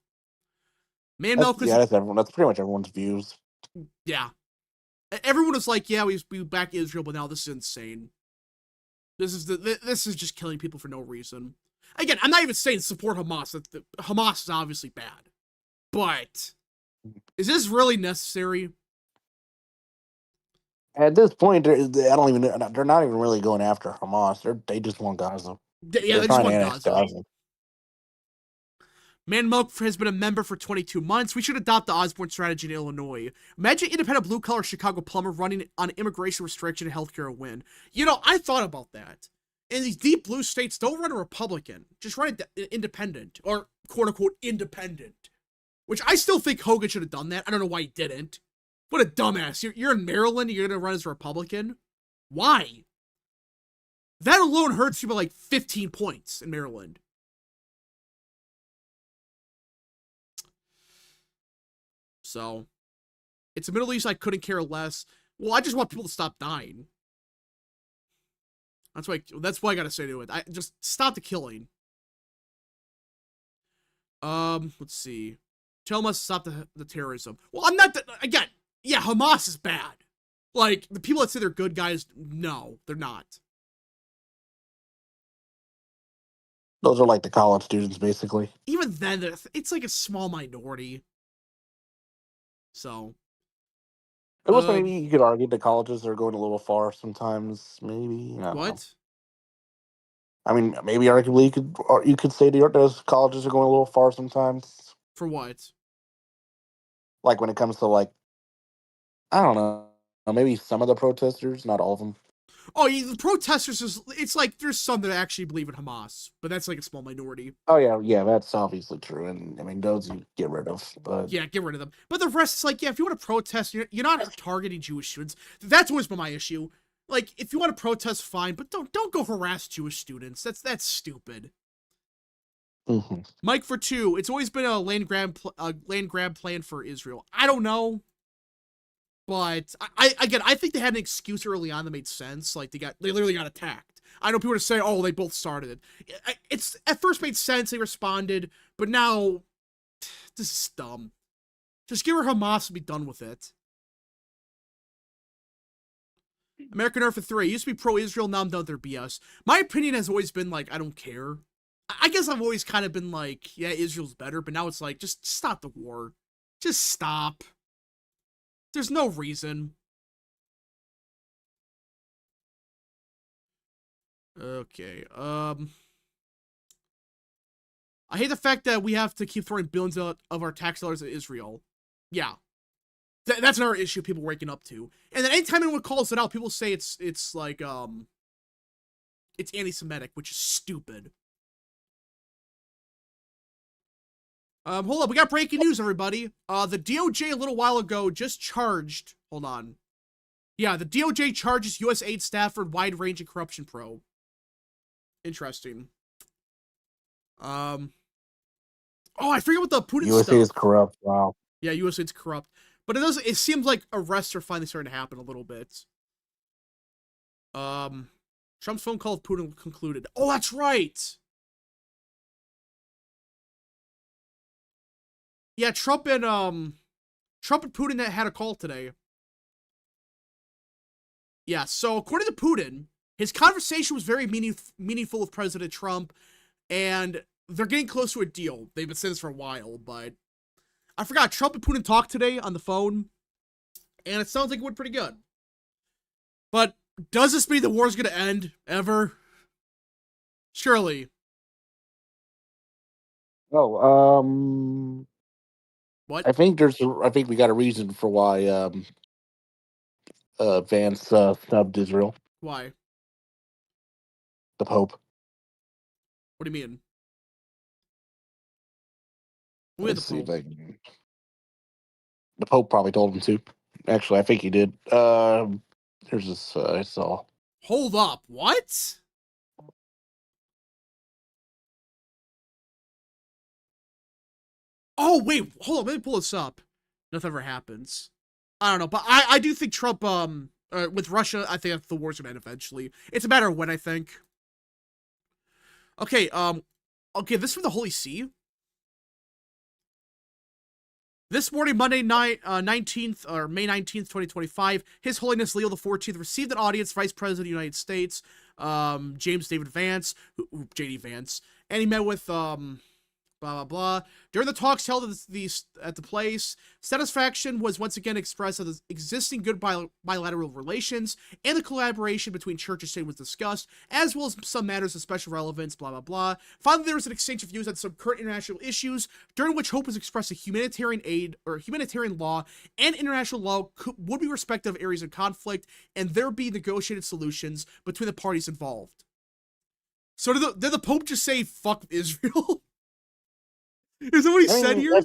Milk is... Yeah, that's everyone. That's pretty much everyone's views.
Yeah. Everyone was like, yeah, we back Israel, but now this is insane. This is just killing people for no reason. Again, I'm not even saying support Hamas. Hamas is obviously bad. But is this really necessary?
At this point, they're not even really going after Hamas. They just want Gaza.
Yeah, they just want Gaza. Man Milk has been a member for 22 months. We should adopt the Osborne strategy in Illinois. Imagine independent blue-collar Chicago plumber running on immigration restriction and healthcare a win. You know, I thought about that. In these deep blue states, don't run a Republican. Just run an independent. Or, quote-unquote, independent. Which I still think Hogan should have done that. I don't know why he didn't. What a dumbass. You're in Maryland and you're going to run as a Republican? Why? That alone hurts you by like 15 points in Maryland. So, it's a Middle East I couldn't care less. Well, I just want people to stop dying. That's why I gotta say to it. Just stop the killing. Let's see. Tell them to stop the terrorism. Well, I'm not again. Yeah, Hamas is bad. Like the people that say they're good guys, no, they're not.
Those are like the college students, basically.
Even then, it's like a small minority. So.
It was maybe you could argue the colleges are going a little far sometimes. Maybe
what?
I mean, maybe arguably you could say those colleges are going a little far sometimes.
For what?
Like when it comes to like, I don't know, maybe some of the protesters, not all of them.
Oh, yeah, the protesters it's like there's some that actually believe in Hamas, but that's like a small minority.
Oh yeah, that's obviously true, and I mean those you get rid of, but
yeah, get rid of them. But the rest is like, yeah, if you want to protest, you're not targeting Jewish students. That's always been my issue. Like, if you want to protest, fine, but don't go harass Jewish students. That's stupid.
Mm-hmm.
Mike for 2. It's always been a land grab plan for Israel. I don't know. But I think they had an excuse early on that made sense. Like they literally got attacked. I know people are saying, "Oh, they both started it." It's at first made sense. They responded, but now this is dumb. Just give her Hamas and be done with it. American Earth for 3. I used to be pro-Israel. Now I'm done with their BS. My opinion has always been like I don't care. I guess I've always kind of been like, yeah, Israel's better. But now it's like just stop the war. Just stop. There's no reason. Okay, I hate the fact that we have to keep throwing billions of our tax dollars at Israel. Yeah. That's another issue people are waking up to. And then anytime anyone calls it out, people say it's like, it's anti-Semitic, which is stupid. Hold up, we got breaking news, everybody. The DOJ a little while ago just charged, hold on. Yeah, the DOJ charges U.S. aid staff for wide-ranging corruption probe. Interesting. Oh, I forget what the Putin
USA
stuff.
is corrupt. Wow.
Yeah, USA is corrupt. But it seems like arrests are finally starting to happen a little bit. Trump's phone call with Putin concluded. Oh, that's right. Yeah, Trump and Putin that had a call today. Yeah, so according to Putin, his conversation was very meaningful with President Trump, and they're getting close to a deal. They've been saying this for a while, but I forgot. Trump and Putin talked today on the phone, and it sounds like it went pretty good. But does this mean the war's going to end ever? Surely.
Oh,
What?
I think we got a reason for why Vance snubbed Israel.
Why?
The Pope.
What do you mean?
Let's see if I can. The Pope probably told him to. Actually, I think he did. Here's this. I saw.
Hold up. What? Oh, wait. Hold on. Let me pull this up. Nothing ever happens. I don't know. But I do think Trump, with Russia, I think the war's going to end eventually. It's a matter of when, I think. Okay, okay, this is from the Holy See. This morning, Monday night, 19th, or May 19th, 2025, His Holiness Leo XIV received an audience, Vice President of the United States, James David Vance, JD Vance, and he met with, blah, blah, blah. During the talks held at the place, satisfaction was once again expressed that the existing good bilateral relations and the collaboration between church and state was discussed, as well as some matters of special relevance, blah, blah, blah. Finally, there was an exchange of views on some current international issues, during which hope was expressed that humanitarian aid, or humanitarian law, and international law would be respective of areas of conflict, and there be negotiated solutions between the parties involved. So did the Pope just say, fuck Israel? Is that what he said here?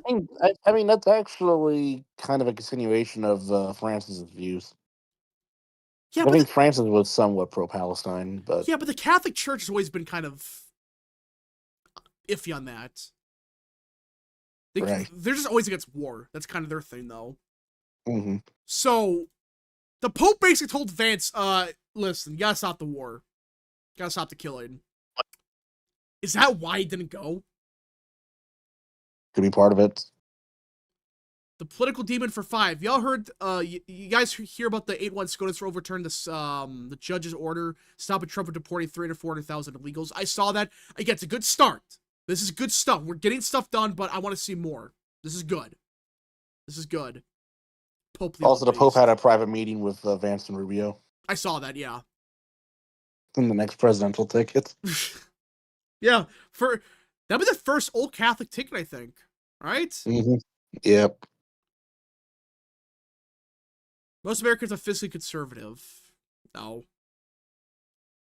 I mean, that's actually kind of a continuation of Francis's views. Yeah, I think Francis was somewhat pro-Palestine, but
yeah, but the Catholic Church has always been kind of iffy on that. They're just always against war. That's kind of their thing, though.
Mm-hmm.
So the Pope basically told Vance, listen, you gotta stop the war. You gotta stop the killing. Is that why he didn't go?
Could be part of it.
The political demon for 5. Y'all heard, you guys hear about the 8-1 SCOTUS for overturn this, the judge's order stopping Trump from deporting 300,000 to 400,000 illegals? I saw that. Again, it's a good start. This is good stuff. We're getting stuff done, but I want to see more. This is good. This is good. Pope Leo
also, the Pope had a private meeting with Vance and Rubio.
I saw that, yeah.
In the next presidential ticket.
Yeah, that'd be the first old Catholic ticket, I think. Right?
Mm-hmm. Yep.
Most Americans are fiscally conservative. No.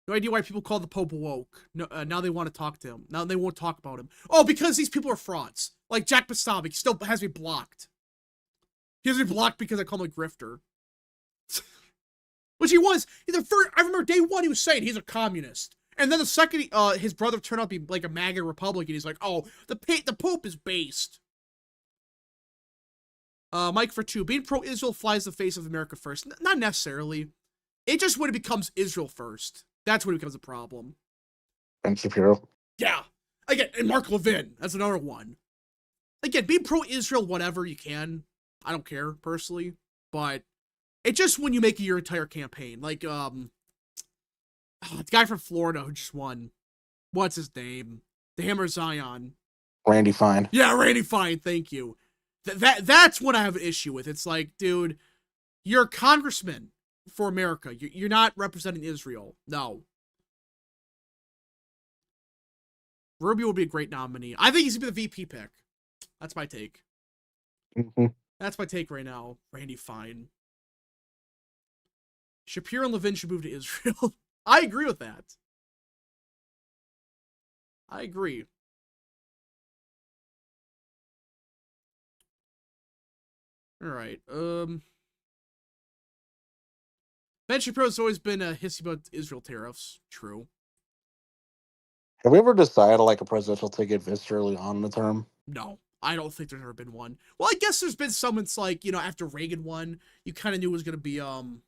No idea why people call the Pope woke. No, now they want to talk to him. Now they won't talk about him. Oh, because these people are frauds. Like Jack Posobiec still has me blocked. He has me blocked because I call him a grifter. Which he was. I remember day one he was saying he's a communist. And then the second his brother turned out to be like a MAGA Republican, he's like, oh, the Pope is based. Mike for 2. Being pro-Israel flies the face of America first. Not necessarily. It just when it becomes Israel first. That's when it becomes a problem.
Ben Shapiro.
Yeah. Again, and Mark Levin. That's another one. Again, be pro-Israel whatever you can. I don't care, personally. But it's just when you make your entire campaign. Like, the guy from Florida who just won. What's his name? The Hammer Zion.
Randy Fine.
Yeah, Randy Fine. Thank you. That's what I have an issue with. It's like, dude, you're a congressman for America. You're not representing Israel. No. Rubio would be a great nominee. I think he's going to be the VP pick. That's my take.
Mm-hmm.
That's my take right now. Randy Fine. Shapiro and Levin should move to Israel. I agree with that. I agree. All right. Ben Shapiro's always been hissy about Israel tariffs. True.
Have we ever decided like a presidential ticket this early on in the term?
No, I don't think there's ever been one. Well, I guess there's been some. It's like, after Reagan won, you kind of knew it was gonna be
You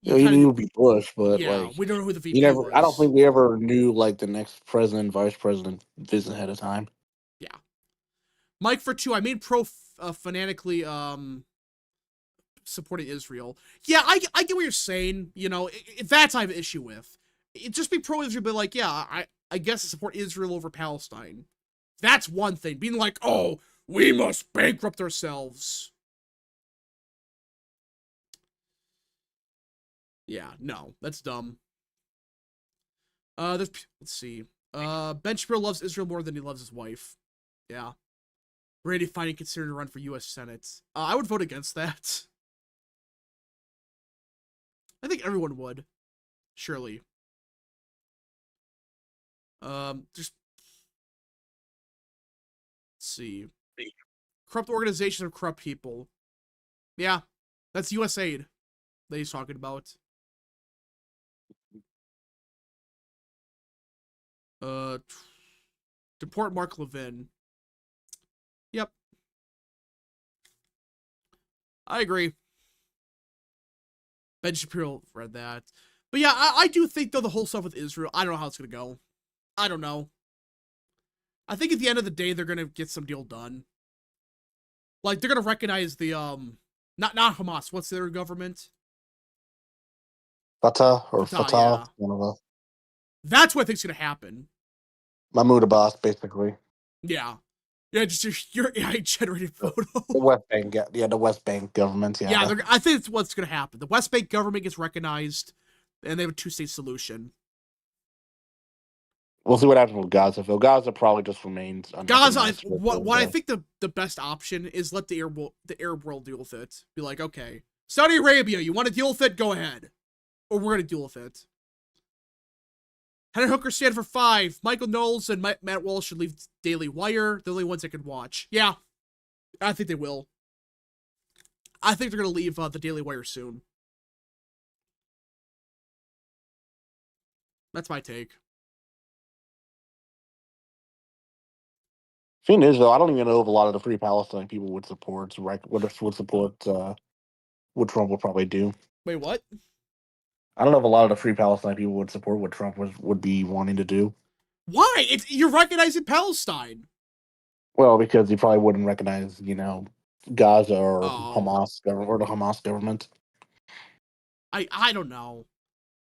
you
know, you
kind of
knew it
knew.
would be Bush, but
Yeah,
like
we don't know who the
you
VP
never. I don't
was.
think we ever knew like the next president, vice president, this ahead of time.
Yeah, Mike for two. I mean, fanatically supporting Israel. Yeah, I get what you're saying. That's I have an issue with. Just be pro-Israel, but like, yeah, I guess I support Israel over Palestine. That's one thing. Being like, oh, we must bankrupt ourselves. Yeah, no, that's dumb. Let's see. Ben Shapiro loves Israel more than he loves his wife. Yeah. Randy Finding considering to run for U.S. Senate. I would vote against that. I think everyone would. Surely. Just let's see. Corrupt organizations of corrupt people. Yeah, that's U.S. aid that he's talking about. Uh, deport Mark Levin. Yep, I agree. Ben Shapiro read that. But yeah, I do think, though, the whole stuff with Israel, I don't know how it's going to go. I don't know. I think at the end of the day, they're going to get some deal done. Like, they're going to recognize the, not Hamas. What's their government?
Fatah,
Yeah.
one of the
That's what I think's going to happen.
Mahmoud Abbas, basically.
Yeah. Yeah, just your AI-generated photo.
The West Bank, yeah, the West Bank government, yeah.
Yeah, I think it's what's going to happen. The West Bank government gets recognized, and they have a two-state solution.
We'll see what happens with Gaza. Though Gaza probably just remains
Gaza,
unrecognized.
what I think the best option is let the Arab world deal with it. Be like, okay, Saudi Arabia, you want to deal with it? Go ahead, or we're gonna deal with it. Henry Hooker stand for 5. Michael Knowles and Matt Walsh should leave Daily Wire. The only ones I can watch. Yeah, I think they will. I think they're gonna leave the Daily Wire soon. That's my take.
Thing is, though, I don't even know if a lot of the Free Palestine people would support what Trump would probably do.
Wait, what?
I don't know if a lot of the Free Palestine people would support what Trump would be wanting to do.
Why? You're recognizing Palestine.
Well, because he probably wouldn't recognize, Gaza or
Oh.
Hamas or the Hamas government.
I don't know.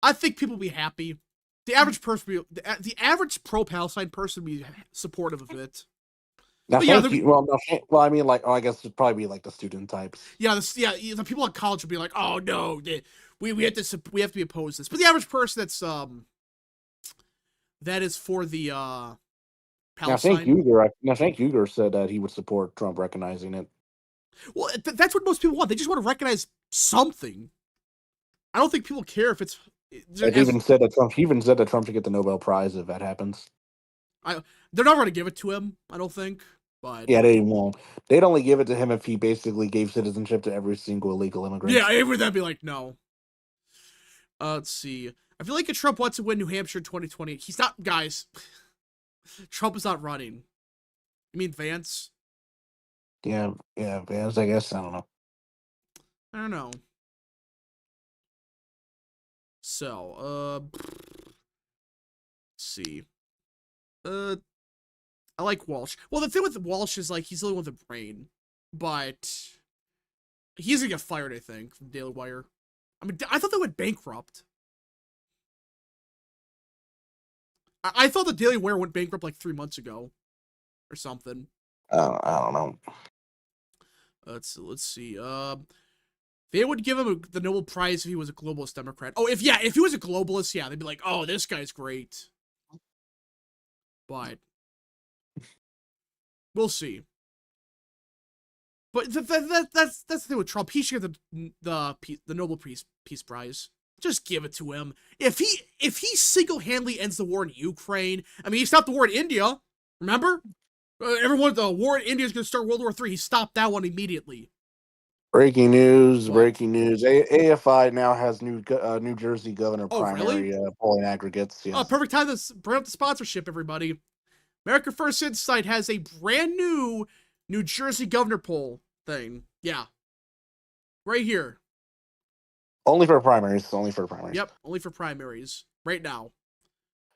I think people will be happy. The average person, the average pro-Palestine person, will be supportive of it.
Now,
Yeah,
I mean, like, I guess it'd probably be like the student types.
Yeah, the people in college will be like, "Oh no, we have to be opposed to this." But the average person that is for the Palestine.
Now, Cenk Uygur said that he would support Trump recognizing it.
Well, that's what most people want. They just want to recognize something. I don't think people care if it's.
He even said that Trump should get the Nobel Prize if that happens.
They're not going to give it to him, I don't think. But
yeah, they won't. They'd only give it to him if he basically gave citizenship to every single illegal immigrant.
Yeah, it would then be like, no. Let's see. I feel like if Trump wants to win New Hampshire in 2020, he's not, guys. Trump is not running. You mean Vance?
Yeah, Vance, I guess. I don't know.
I don't know. So, let's see. I like Walsh. Well, the thing with Walsh is, like, he's the only one with a brain. But he's gonna get fired, I think, from Daily Wire. I mean, I thought they went bankrupt. I thought the Daily Wire went bankrupt like 3 months ago. Or something.
I don't know.
Let's see. They would give him the Nobel Prize if he was a globalist Democrat. Oh, if he was a globalist, yeah, they'd be like, oh, this guy's great. But we'll see. But that's the thing with Trump. He should get the Nobel Peace Prize. Just give it to him. If he single-handedly ends the war in Ukraine, I mean, he stopped the war in India. Remember? Everyone, the war in India is going to start World War III. He stopped that one immediately.
Breaking news!
What?
Breaking news! AFI now has New Jersey governor
Oh, really?
primary polling aggregates.
Oh,
Yes.
perfect time to bring up the sponsorship, everybody. America First Insight has a brand new New Jersey governor poll thing. Yeah. Right here.
Only for primaries. Only for primaries.
Yep, only for primaries. Right now.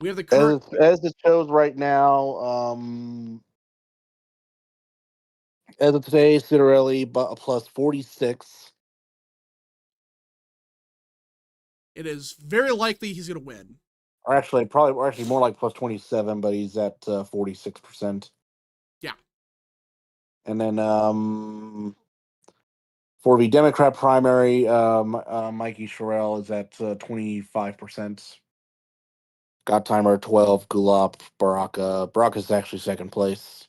We have the current.
As it shows right now, as of today, Citarelli plus 46.
It is very likely he's going to win.
Or actually more like plus 27, but he's at 46%.
Yeah.
And then for the Democrat primary, Mikey Sherrill is at 25%. Gottheimer 12, Gulop, Baraka. Baraka's actually second place,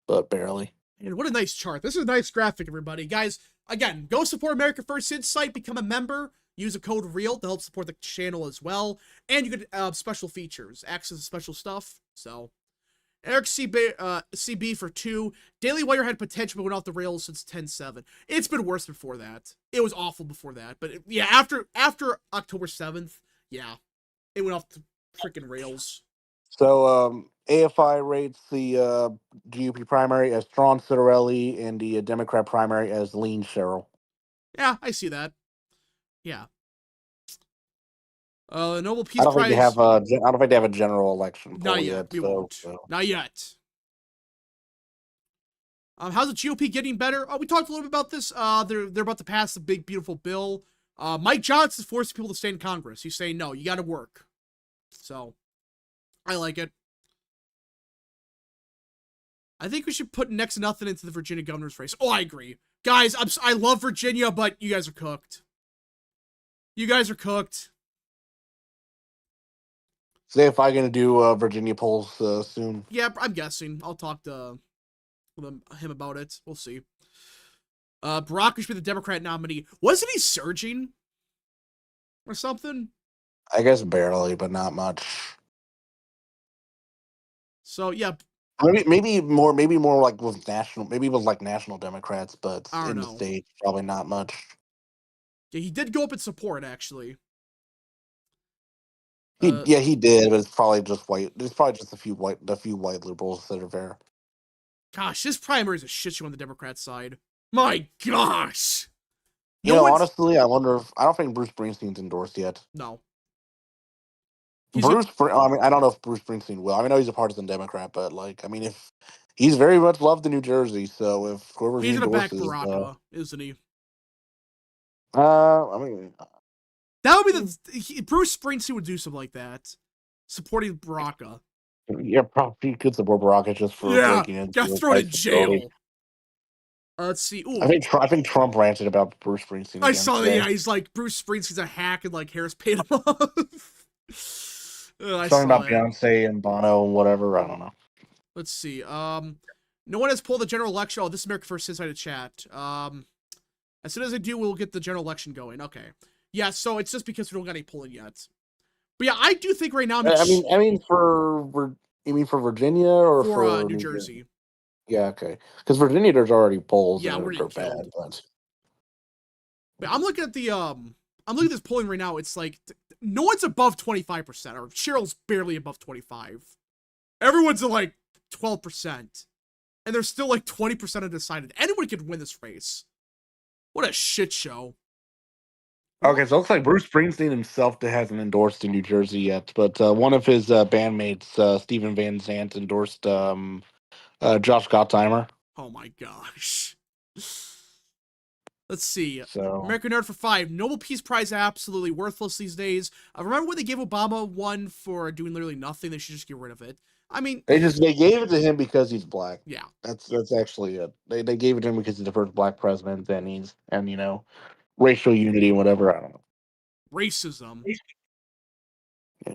but barely.
And what a nice chart. This is a nice graphic, everybody. Guys, again, go support America First Insight, become a member, use a code REAL to help support the channel as well. And you get special features, access to special stuff. So, Eric CB for 2. Daily Wire had potential but went off the rails since 10-7. It's been worse before that. It was awful before that. But yeah, after October 7th, yeah, it went off the freaking rails.
So AFI rates the GOP primary as Strawn Citarelli and the Democrat primary as Lean Sherrill.
Yeah, I see that. Yeah. Nobel Peace
I don't
Prize.
think they have I don't think they have a general election poll
Not yet. We won't.
So.
Not yet. How's the GOP getting better? Oh, we talked a little bit about this. They're about to pass the big beautiful bill. Mike Johnson is forcing people to stay in Congress. He's saying no, you got to work. So, I like it. I think we should put next to nothing into the Virginia governor's race. Oh, I agree, guys. I love Virginia, but you guys are cooked. You guys are cooked.
Say if I'm gonna do Virginia polls soon.
Yeah, I'm guessing. I'll talk to him about it. We'll see. Barack should be the Democrat nominee. Wasn't he surging or something?
I guess barely, but not much.
So yeah,
maybe more like with national Democrats, but in the
know.
state probably not much.
Yeah, he did go up in support actually.
He did, but it's probably just white. There's probably just a few white liberals that are there.
Gosh, this primary is a shit show on the Democrat side. My gosh.
Honestly, I wonder if I don't think Bruce Springsteen's endorsed yet.
No.
I mean, I don't know if Bruce Springsteen will. I mean, I know he's a partisan Democrat, but if he's very much loved in New Jersey, so if whoever
he's
he endorses,
gonna back Baraka, isn't he?
I mean,
that would be Bruce Springsteen would do something like that, supporting Baraka.
Yeah, probably could support Baraka just for breaking into.
Got thrown in jail. Let's see. Ooh.
I think Trump ranted about Bruce Springsteen.
I saw that. Yeah, he's like Bruce Springsteen's a hack and like Harris paid him off.
Talking about Beyonce and Bono and whatever. I don't know.
Let's see. No one has pulled the general election. Oh, this is America First Inside a chat. As soon as I do, we'll get the general election going. Okay. Yeah, so it's just because we don't got any polling yet. But yeah, I do think right now.
I mean for Virginia or for
New Jersey?
Yeah, okay. Because Virginia, there's already polls.
Yeah, we're bad. But I'm looking at the I'm looking at this polling right now. It's like no one's above 25%, or Cheryl's barely above 25. Everyone's at like 12%, and there's still like 20% undecided. Anyone could win this race. What a shit show.
Okay, so it looks like Bruce Springsteen himself hasn't endorsed in New Jersey yet, but one of his bandmates, Stephen Van Zandt, endorsed Josh Gottheimer.
Oh my gosh. Let's see.
So,
American Nerd for 5. Nobel Peace Prize absolutely worthless these days. Remember when they gave Obama one for doing literally nothing? They should just get rid of it. I mean,
they gave it to him because he's black.
Yeah,
that's actually it. They gave it to him because he's the first black president, and racial unity and whatever. I don't know.
Racism.
Yeah.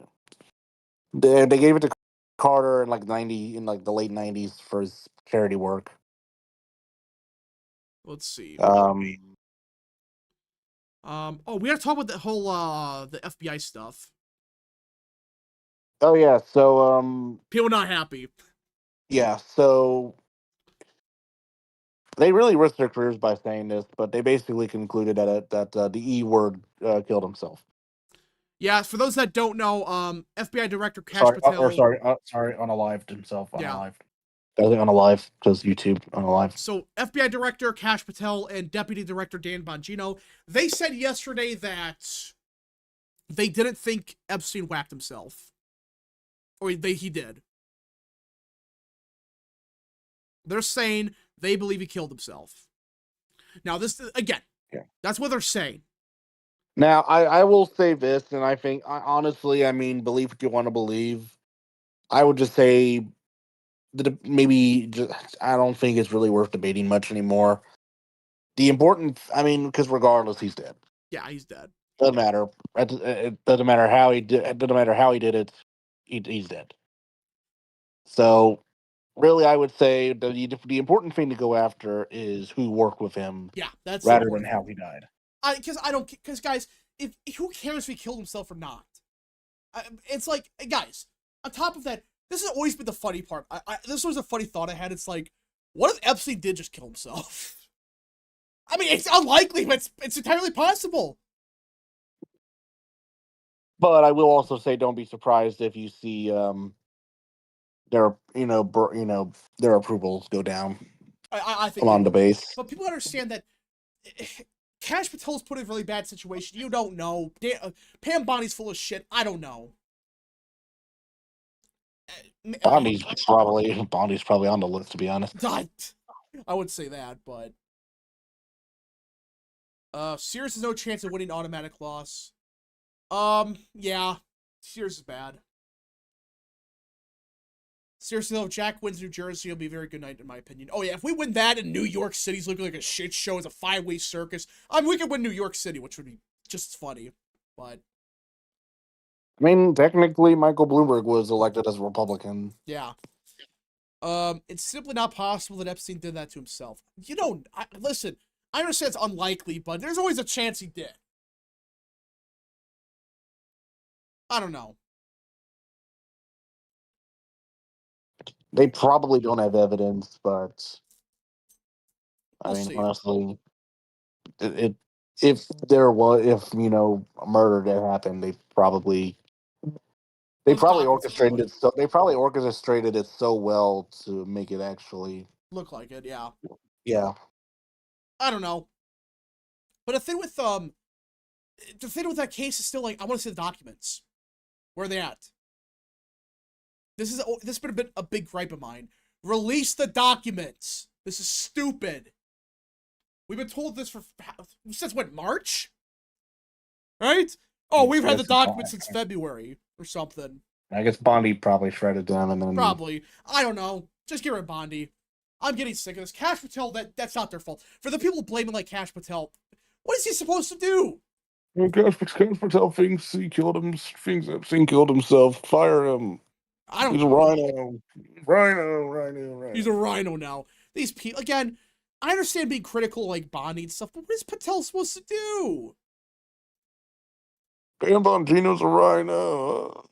They gave it to Carter in the late 90s for his charity work.
Let's see.
Oh,
we gotta talk about the whole the FBI stuff.
Oh yeah, so
people not happy.
Yeah, so They really risked their careers by saying this, but they basically concluded that the E word killed himself.
Yeah, for those that don't know, FBI Director Kash Patel.
Sorry, unalived himself.
Yeah.
Unalive because YouTube unalive.
So FBI Director Kash Patel and Deputy Director Dan Bongino, they said yesterday that they didn't think Epstein whacked himself, or he did. They're saying they believe he killed himself. Now, this again, that's what they're saying.
Now, I will say this, and I think honestly, I mean, believe what you want to believe. I would just say that maybe I don't think it's really worth debating much anymore. The important, I mean, because regardless, he's dead.
Yeah, he's dead.
Doesn't matter. It doesn't matter how he did. It doesn't matter how he did it. He's dead. So, really, I would say the important thing to go after is who worked with him.
Yeah, that's
rather than how he died.
Because guys, if who cares if he killed himself or not? It's like, guys. On top of that, this has always been the funny part. This was a funny thought I had. It's like, what if Epstein did just kill himself? I mean, it's unlikely, but it's entirely possible.
But I will also say, don't be surprised if you see their their approvals go down.
I think
on the base.
But people understand that Kash Patel's put in a really bad situation. You don't know. Pam Bondi's full of shit. I don't know.
Bondi's probably on the list, to be honest.
I would say that, but Sears has no chance of winning automatic loss. Yeah, Sears is bad. Seriously, though, if Jack wins New Jersey, it'll be a very good night, in my opinion. Oh, yeah, if we win that and New York City's looking like a shit show, it's a five-way circus, I mean, we could win New York City, which would be just funny, but...
I mean, technically, Michael Bloomberg was elected as a Republican.
Yeah. It's simply not possible that Epstein did that to himself. You know, listen, I understand it's unlikely, but there's always a chance he did. I don't know.
They probably don't have evidence, but I mean,
see.
honestly, if there was, a murder did happen, they probably orchestrated it. So they probably orchestrated it so well to make it actually
look like it. Yeah.
Yeah.
I don't know. But the thing with that case is still like, I want to see the documents. Where are they at? This has been a big gripe of mine. Release the documents. This is stupid. We've been told this since what, March? Right? Oh, we've had the documents since February or something.
I guess Bondi probably shredded them and then
probably. I don't know. Just get rid of Bondi. I'm getting sick of this. Kash Patel, that's not their fault. For the people blaming like Kash Patel, what is he supposed to do?
Well, Kash Patel thinks he killed him. Thinks Epstein killed himself. Fire him. He's a rhino. Rhino.
He's a rhino now. These people, again, I understand being critical like Bondi and stuff, but what is Patel supposed to do?
Pam Bongino's a rhino.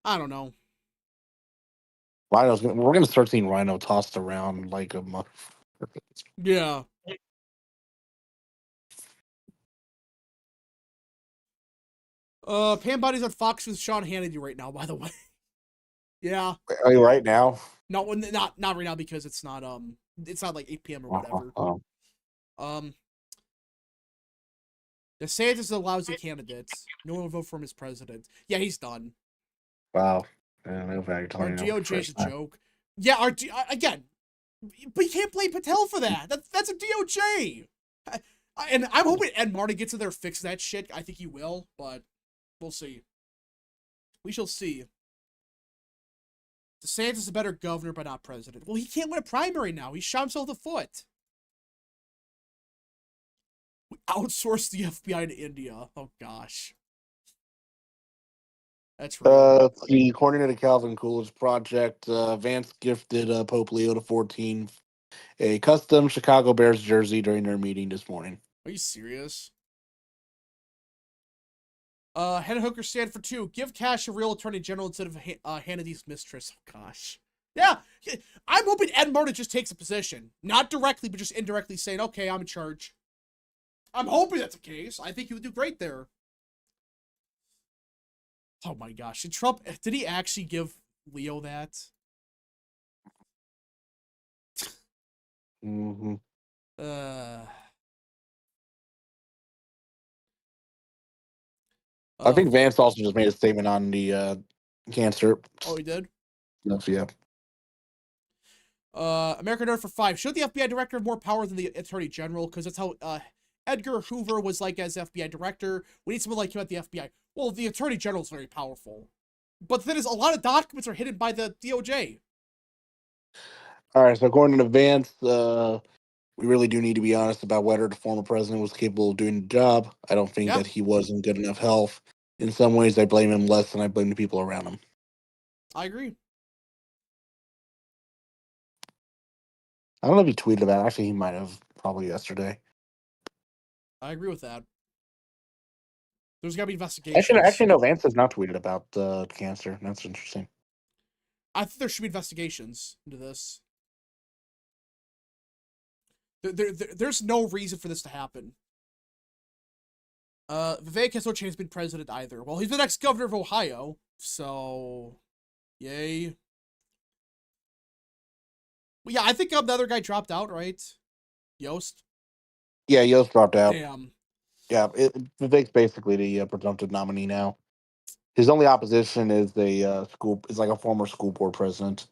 I don't know.
We're gonna start seeing Rhino tossed around like a month.
Yeah. Pam Bondi's on Fox with Sean Hannity right now, by the way. Yeah.
Are you right now?
No, not right now because it's not like 8 p.m. or whatever. DeSantis is a lousy candidate. No one will vote for him as president. Yeah, he's done.
Wow.
Our DOJ's a joke. Yeah, again, but you can't blame Patel for that. That's a DOJ. And I'm hoping Ed Martin gets in there and fix that shit. I think he will, but we'll see. We shall see. DeSantis is a better governor, but not president. Well, he can't win a primary now. He shot himself in the foot. We outsourced the FBI to India. Oh, gosh. That's right.
According to the Calvin Coolidge Project, Vance gifted Pope Leo XIV a custom Chicago Bears jersey during their meeting this morning.
Are you serious? Head Hooker stand for 2. Give Cash a real attorney general instead of Hannity's mistress. Oh, gosh. Yeah, I'm hoping Ed Martin just takes a position, not directly, but just indirectly saying, "Okay, I'm in charge." I'm hoping that's the case. I think he would do great there. Oh my gosh, did he actually give Leo that?
Mm-hmm.
Uh,
I think Vance also just made a statement on the cancer.
Oh, he did?
Yeah.
American Nerd for 5. Should the FBI director have more power than the attorney general? Because that's how Edgar Hoover was like as FBI director. We need someone like him at the FBI. Well, the attorney general is very powerful. But the thing is, a lot of documents are hidden by the DOJ.
All right, so according to Vance, we really do need to be honest about whether the former president was capable of doing the job. I don't think
Yeah,
that he was in good enough health. In some ways, I blame him less than I blame the people around him.
I agree.
I don't know if he tweeted about it. Actually, he might have probably yesterday.
I agree with that. There's got to be investigations.
Actually, no. Vance has not tweeted about cancer. That's interesting.
I think there should be investigations into this. There's no reason for this to happen. Vivek has no chance of being president either. Well, he's the next governor of Ohio, so yay. Well, yeah, I think the other guy dropped out, right? Yost?
Yeah, Yost dropped out.
Damn.
Yeah, Vivek's basically the presumptive nominee now. His only opposition is like a former school board president.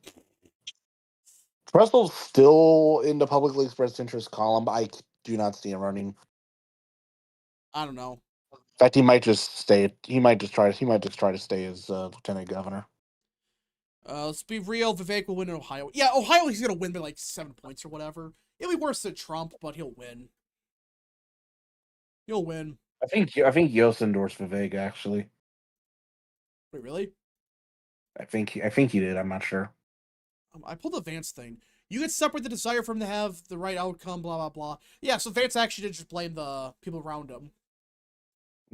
Russell's still in the publicly expressed interest column. I do not see him running.
I don't know.
In fact, he might just stay. He might just try to stay as lieutenant governor.
Let's be real. Vivek will win in Ohio. Yeah, Ohio, he's gonna win by like 7 points or whatever. It'll be worse than Trump, but he'll win. He'll win.
I think Yost endorsed Vivek actually.
Wait, really?
I think he did. I'm not sure.
I pulled the Vance thing. You can separate the desire for him to have the right outcome, blah, blah, blah. Yeah, so Vance actually did just blame the people around him.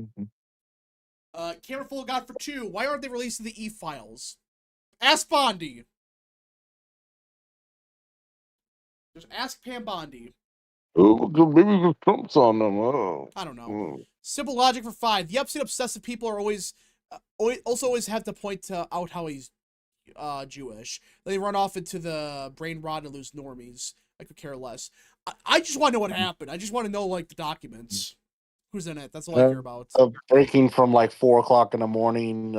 Mm-hmm.
Camera full of God for 2. Why aren't they releasing the e-files? Ask Bondi. Just ask Pam Bondi.
Oh, maybe the Trump's on them. Oh.
I don't know. Simple logic for 5. The Epstein obsessive people are always have to point out how he's Jewish. They run off into the brain rot and lose normies. I could care less. I just want to know what happened. I just want to know like the documents. Who's in it? That's all I care about.
Breaking from like 4:00 in the morning,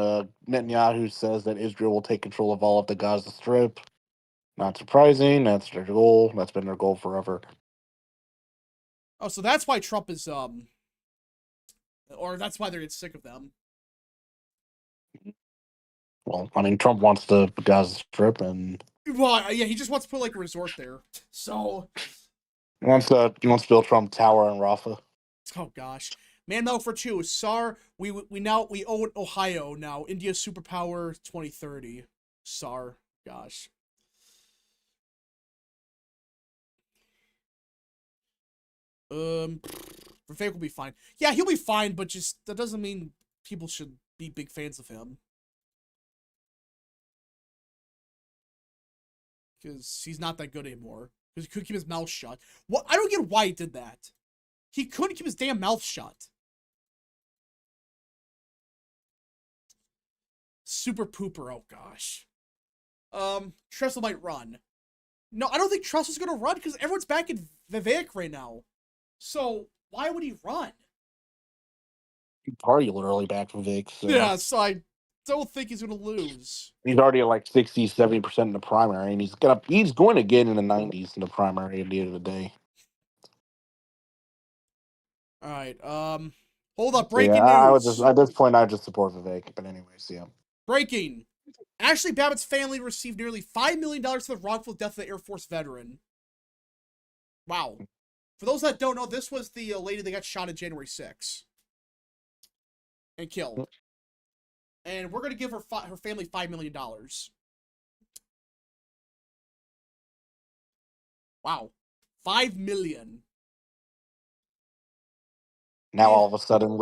Netanyahu says that Israel will take control of all of the Gaza Strip. Not surprising. That's their goal. That's been their goal forever.
Oh, so that's why Trump is or that's why they're getting sick of them.
Well, I mean, Trump wants the Gaza Strip, and
well, yeah, he just wants to put like a resort there. So
he wants to build Trump Tower in Rafah.
Oh gosh, man, milk for 2. SAR, we own Ohio now. India superpower 2030. SAR, gosh. Vivek will be fine. Yeah, he'll be fine, but just that doesn't mean people should be big fans of him. Because he's not that good anymore. Because he could keep his mouth shut. What? I don't get why he did that. He couldn't keep his damn mouth shut. Super pooper. Oh gosh. Tressel might run. No, I don't think Tressel's gonna run because everyone's back in Vivek right now. So why would he run?
He's already literally back from Vic. So.
Yeah, so I don't think he's gonna lose.
He's already at like 60-70% in the primary, and he's going to get in the 90s in the primary at the end of the day.
All right. Hold up. Breaking news.
I would just at this point I would just support Vivek. But anyways, yeah.
Breaking. Ashley Babbitt's family received nearly $5 million for the wrongful death of the Air Force veteran. Wow. For those that don't know, this was the lady that got shot on January 6th and killed. And we're going to give her family $5 million. Wow. $5 million.
Now all of a sudden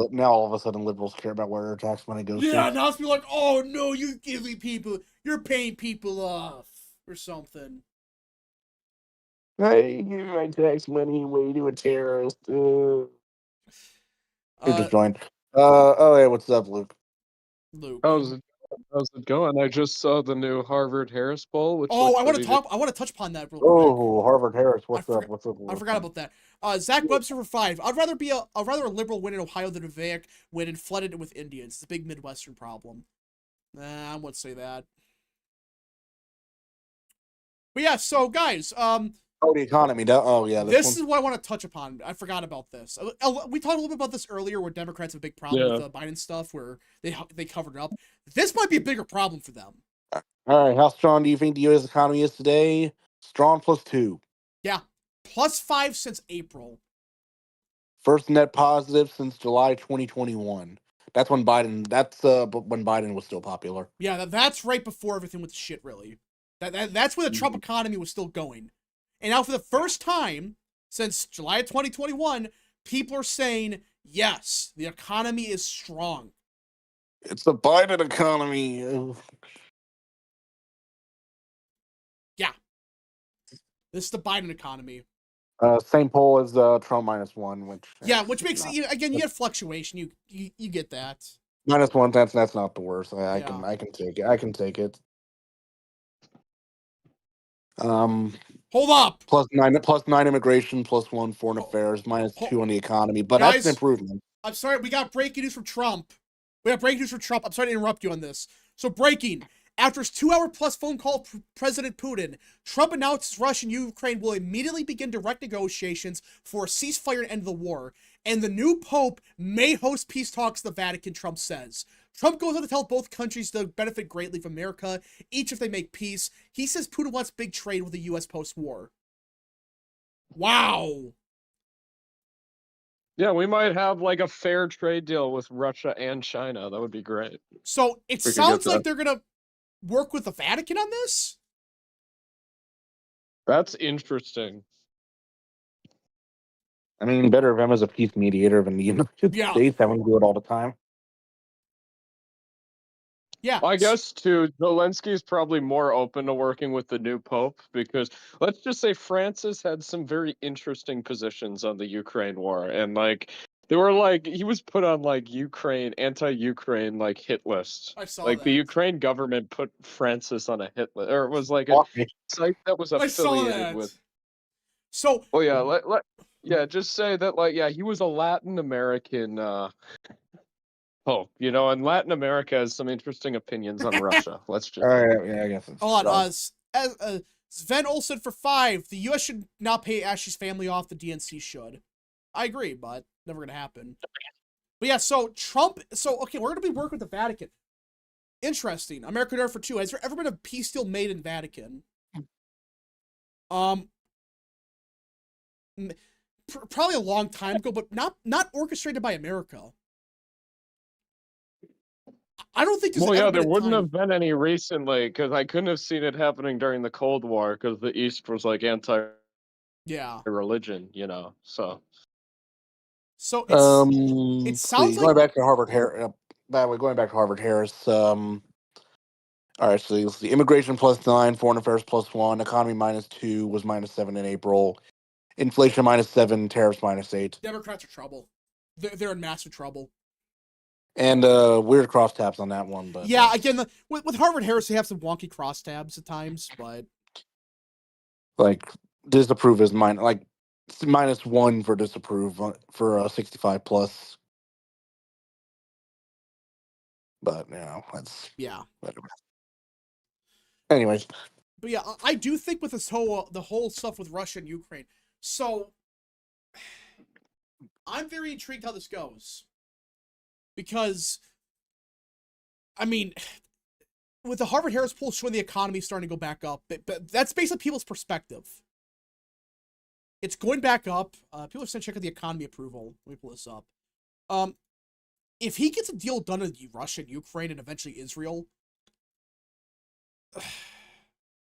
liberals care about where their tax money goes to.
Yeah, now it's be like, oh no, you're giving people, you're paying people off. or something.
I give my tax money away to a terrorist. Who just joined? Oh, hey, what's up, Luke?
Luke.
How's it going? I just saw the new Harvard-Harris poll, which
I want to touch upon that real quick.
Oh, Harvard-Harris, what's up?
I forgot about that. Zach Webster for 5. I'd rather a liberal win in Ohio than a Vivek win and flooded it with Indians. It's a big Midwestern problem. Nah, I wouldn't say that. But yeah, so guys,
the economy.
This is what I want to touch upon. I forgot about this. We talked a little bit about this earlier, where Democrats have a big problem with the Biden stuff, where they covered it up. This might be a bigger problem for them.
All right, how strong do you think the U.S. economy is today? Strong +2.
Yeah, +5 since April.
First net positive since July 2021. That's when Biden. That's when Biden was still popular.
Yeah, that's right before everything went to shit. Really, that's when the Trump economy was still going. And now, for the first time since July of 2021, people are saying, yes, the economy is strong.
It's the Biden economy.
Yeah. This is the Biden economy.
Same poll as Trump -1,
which makes again, you get fluctuation. You get that.
-1. That's not the worst. I can take it. I can take it.
Hold up.
+9 immigration, +1 foreign affairs, -2 on the economy. But
guys,
that's an improvement.
I'm sorry, we got breaking news from Trump. I'm sorry to interrupt you on this. So breaking. After his 2-hour-plus phone call with President Putin, Trump announced Russia and Ukraine will immediately begin direct negotiations for a ceasefire and end the war. And the new Pope may host peace talks in the Vatican, Trump says. Trump goes on to tell both countries they'll benefit greatly from America, each if they make peace. He says Putin wants big trade with the U.S. post-war. Wow.
Yeah, we might have like a fair trade deal with Russia and China. That would be great.
So it sounds like they're going to work with the Vatican on this?
That's interesting.
I mean, better of him as a peace mediator than the United States having to do it all the time.
Yeah.
I guess, too, Zelensky's probably more open to working with the new Pope because, let's just say, Francis had some very interesting positions on the Ukraine war. And, like, they were, like, he was put on, like, anti-Ukraine, like, hit list.
I saw
like,
that.
the Ukraine government put Francis on a hit list. Or it was, like, a site that was affiliated with...
So...
Oh, yeah, just say that, like, yeah, he was a Latin American... Pope, and Latin America has some interesting opinions on Russia. Let's just.
Yeah, I guess.
Hold on. Sven Olsen for 5. The U.S. should not pay Ashley's family off. The DNC should. I agree, but never gonna happen. But yeah, so Trump. So okay, we're gonna be working with the Vatican. Interesting. American Earth for 2. Has there ever been a peace deal made in Vatican? Probably a long time ago, but not orchestrated by America. I don't think
there wouldn't have been any recently because I couldn't have seen it happening during the Cold War because the East was like anti-religion, so.
So it sounds like
going back to Harvard-Harris. Going back to Harvard-Harris. All right, so you'll see immigration +9, foreign affairs +1, economy -2 was -7 in April, inflation -7, tariffs -8.
Democrats are trouble. They're in massive trouble.
And weird crosstabs on that one, but
yeah, again, with Harvard-Harris, they have some wonky crosstabs at times, but
like disapprove is -1 for disapprove for 65 plus. But that's whatever. Anyways,
but yeah, I do think with this the whole stuff with Russia and Ukraine, so I'm very intrigued how this goes. Because, I mean, with the Harvard-Harris poll showing the economy starting to go back up, but that's based on people's perspective. It's going back up. People are saying check out the economy approval. Let me pull this up. If he gets a deal done with Russia and Ukraine and eventually Israel, I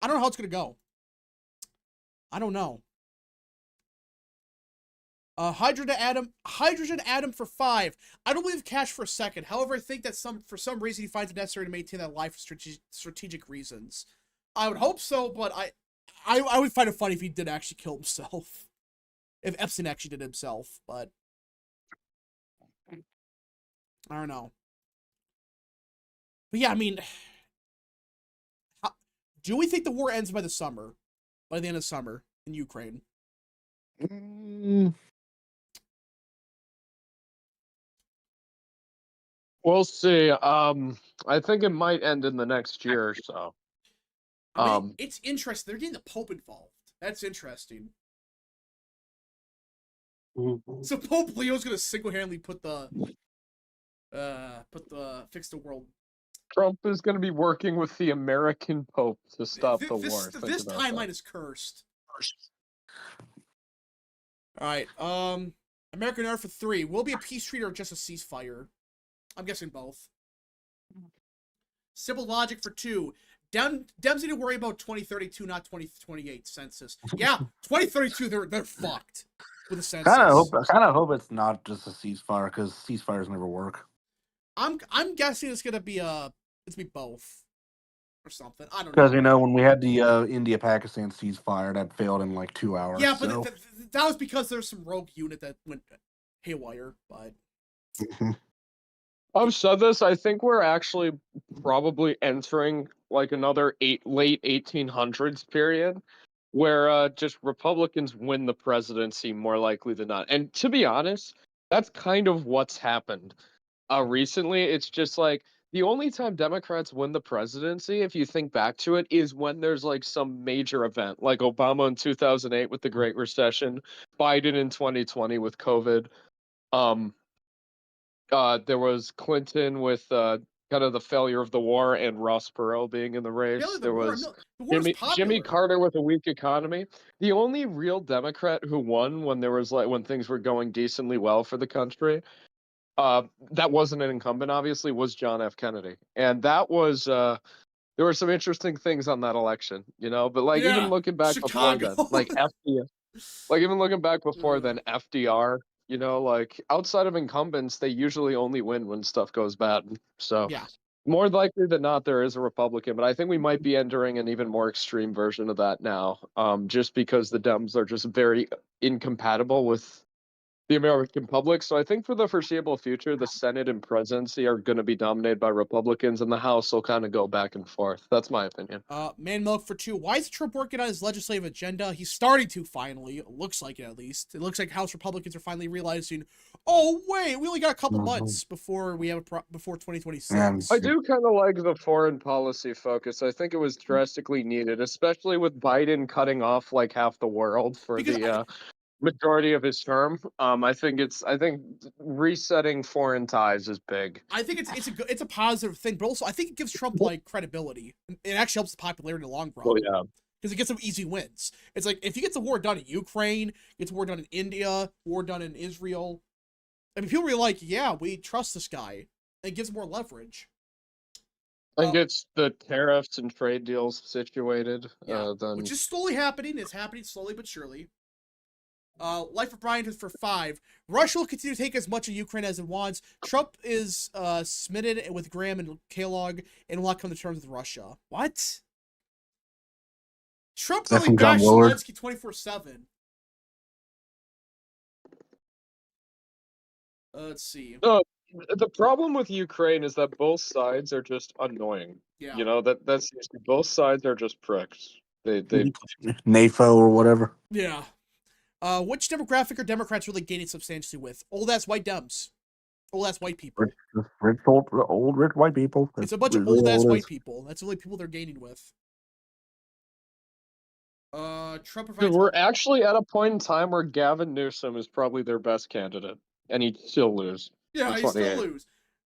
don't know how it's going to go. I don't know. Hydrogen atom for 5. I don't believe cash for a second. However, I think that for some reason he finds it necessary to maintain that life for strategic reasons. I would hope so, but I would find it funny if he did actually kill himself. If Epstein actually did himself, but I don't know. But yeah, I mean, do we think the war ends by the summer? By the end of summer in Ukraine?
We'll see. I think it might end in the next year or so.
I mean, it's interesting. They're getting the Pope involved. That's interesting. So Pope Leo's gonna single-handedly fix the world.
Trump is going to be working with the American Pope to stop the war.
This timeline is cursed. All right. American Art for 3. Will it be a peace treaty or just a ceasefire? I'm guessing both. Simple logic for 2. Dems need to worry about 2032, not 2028 census. Yeah, 2032, they're fucked with the census.
Kind of hope it's not just a ceasefire, because ceasefires never work.
I'm guessing it's gonna be both or something. I don't know.
Because when we had the India-Pakistan ceasefire, that failed in like 2 hours.
Yeah, but that was because there's some rogue unit that went haywire. But
I've said this. I think we're actually probably entering like another late 1800s period where just Republicans win the presidency more likely than not. And to be honest, that's kind of what's happened recently. It's just like the only time Democrats win the presidency, if you think back to it, is when there's like some major event, like Obama in 2008 with the Great Recession, Biden in 2020 with COVID. There was Clinton with kind of the failure of the war and Ross Perot being in the race. There was Jimmy Carter with a weak economy. The only real Democrat who won when there was when things were going decently well for the country, that wasn't an incumbent, obviously, was John F. Kennedy. And that was there were some interesting things on that election, but like even looking back before then, like FDR, like even looking back before then, FDR, like outside of incumbents, they usually only win when stuff goes bad. So more likely than not, there is a Republican, but I think we might be entering an even more extreme version of that now, just because the Dems are just very incompatible with the American public. So I think for the foreseeable future, the Senate and presidency are going to be dominated by Republicans, and the House will kind of go back and forth. That's my opinion.
Man Milk for 2. Why is Trump working on his legislative agenda? He's starting to finally. It looks like it, at least. It looks like House Republicans are finally realizing, oh wait, we only got a couple months before we have before 2026.
I do kind of like the foreign policy focus. I think it was drastically needed, especially with Biden cutting off like half the world for majority of his term. I think resetting foreign ties is big.
I think it's a positive thing, but also I think it gives Trump like credibility. It actually helps the popularity in the long run.
Oh yeah,
because it gets some easy wins. It's like if he gets the war done in Ukraine, gets the war done in India, war done in Israel. I mean, people are like, yeah, we trust this guy. And it gives more leverage.
And gets the tariffs and trade deals situated.
Which is slowly happening. It's happening slowly but surely. Life of Brian is for 5. Russia will continue to take as much of Ukraine as it wants. Trump is smitten with Graham and Kellogg and will not come to terms with Russia. What? Trump really bashed Zelensky 24/7. Let's see.
The problem with Ukraine is that both sides are just annoying. Yeah. That's both sides are just pricks. They
NAFO or whatever.
Yeah. Which demographic are Democrats really gaining substantially with? Old ass white Dems. Old ass white people.
Rich old rich white people.
It's a bunch of old ass white people. That's the only people they're gaining with. Trump provides.
We're actually at a point in time where Gavin Newsom is probably their best candidate, and he'd still lose.
Yeah, he'd still lose.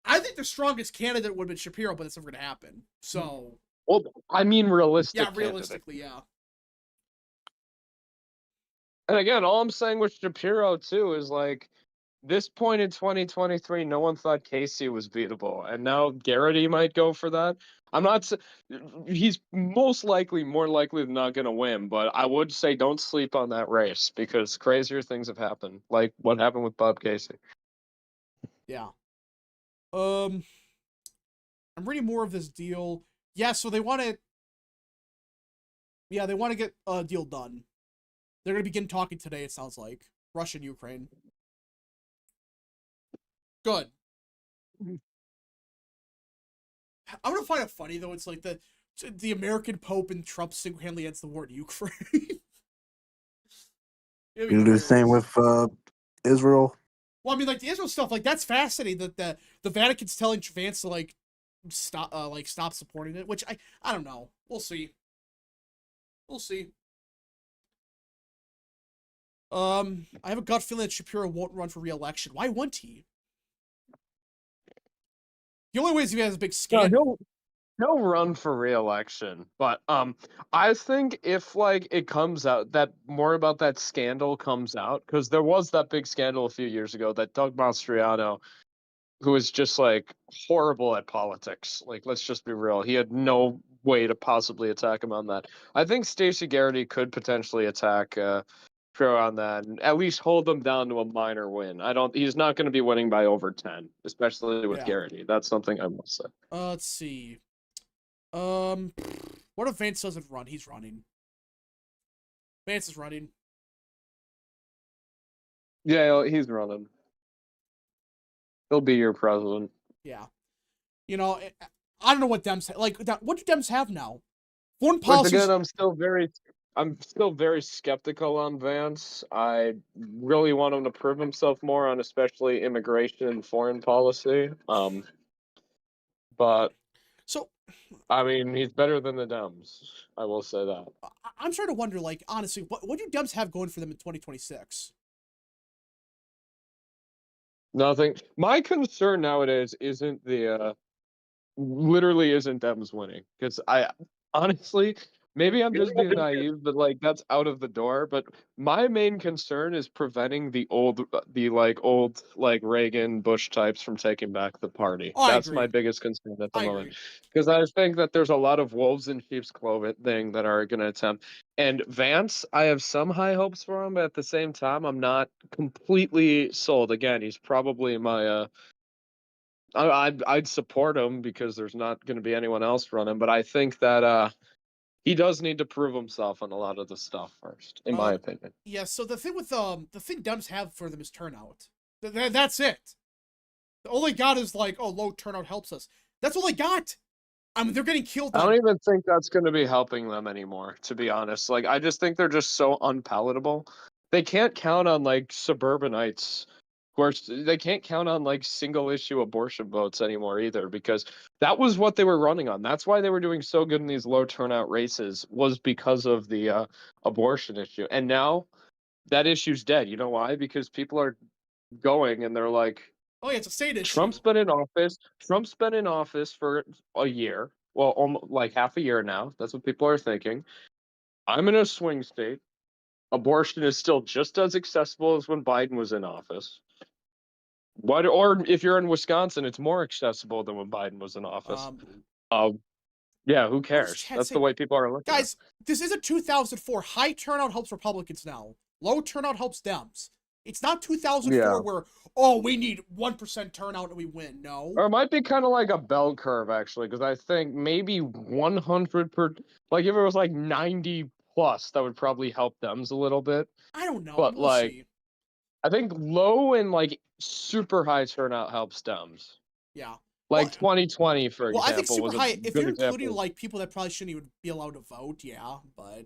I think the strongest candidate would have been Shapiro, but that's never going to happen. So.
Well, I mean, realistically.
Yeah, realistically, yeah.
And again, all I'm saying with Shapiro too is like, this point in 2023, no one thought Casey was beatable, and now Garrity might go for that. He's most likely, more likely than not going to win, but I would say don't sleep on that race because crazier things have happened, like what happened with Bob Casey.
Yeah. I'm reading more of this deal. Yeah, so they want to. Yeah, they want to get a deal done. They're going to begin talking today, it sounds like. Russia and Ukraine. Good. I'm going to find it funny, though. It's like the American Pope and Trump single-handedly ends the war in Ukraine.
You do the same with Israel.
Well, I mean, like the Israel stuff, like that's fascinating that the Vatican's telling Vance to stop supporting it, which I don't know. We'll see. We'll see. I have a gut feeling that Shapiro won't run for re-election. Why wouldn't he? The only way is if he has a big scandal.
He'll run for re-election, but I think if like it comes out that more about that scandal comes out, because there was that big scandal a few years ago that Doug Mastriano, who was just like horrible at politics, like let's just be real, he had no way to possibly attack him on that. I think Stacey Garrity could potentially attack Pro on that and at least hold them down to a minor win. He's not going to be winning by over 10, especially with Garrity. That's something I must say.
Let's see. What if Vance doesn't run? He's running. Vance is running.
Yeah, he's running. He'll be your president.
Yeah. You know, I don't know what Dems like. What do Dems have now? Foreign policy.
Again, I'm still very skeptical on Vance. I really want him to prove himself more on especially immigration and foreign policy. But
so,
I mean, he's better than the Dems. I will say that.
I'm starting to wonder, like, honestly, what do Dems have going for them in 2026?
Nothing. My concern nowadays isn't literally isn't Dems winning, because I honestly, maybe I'm just being naive, but like that's out of the door. But my main concern is preventing the old Reagan Bush types from taking back the party.
Oh,
That's my biggest concern at the moment,
agree.
because I think that there's a lot of wolves in sheep's clothing that are going to attempt. And Vance, I have some high hopes for him, but at the same time, I'm not completely sold. Again, he's probably my I'd support him because there's not going to be anyone else running, but I think that he does need to prove himself on a lot of the stuff first, in my opinion.
Yeah. So the thing Dems have for them is turnout. That's it. The only got is like, oh, low turnout helps us. That's all they got. I mean, they're getting killed.
I don't even think that's going to be helping them anymore, to be honest. Like, I just think they're just so unpalatable. They can't count on like suburbanites. Of course, they can't count on like single issue abortion votes anymore either, because that was what they were running on. That's why they were doing so good in these low turnout races, was because of the abortion issue. And now that issue's dead. You know why? Because people are going and they're like,
oh yeah, it's a state issue.
Trump's been in office for a year. Well, almost like half a year now. That's what people are thinking. I'm in a swing state. Abortion is still just as accessible as when Biden was in office. Or if you're in Wisconsin, it's more accessible than when Biden was in office. Yeah, who cares? That's the way people are looking.
Guys, this isn't 2004. High turnout helps Republicans now. Low turnout helps Dems. It's not 2004 where, oh, we need 1% turnout and we win. No.
Or it might be kind of like a bell curve, actually, because I think maybe 100 per, like if it was like 90 plus, that would probably help Dems a little bit.
I don't know.
But
we'll see.
I think low and like super high turnout helps Dems.
Yeah.
Like 2020, for example.
Well, I think super high, if you're including like people that probably shouldn't even be allowed to vote, yeah, but.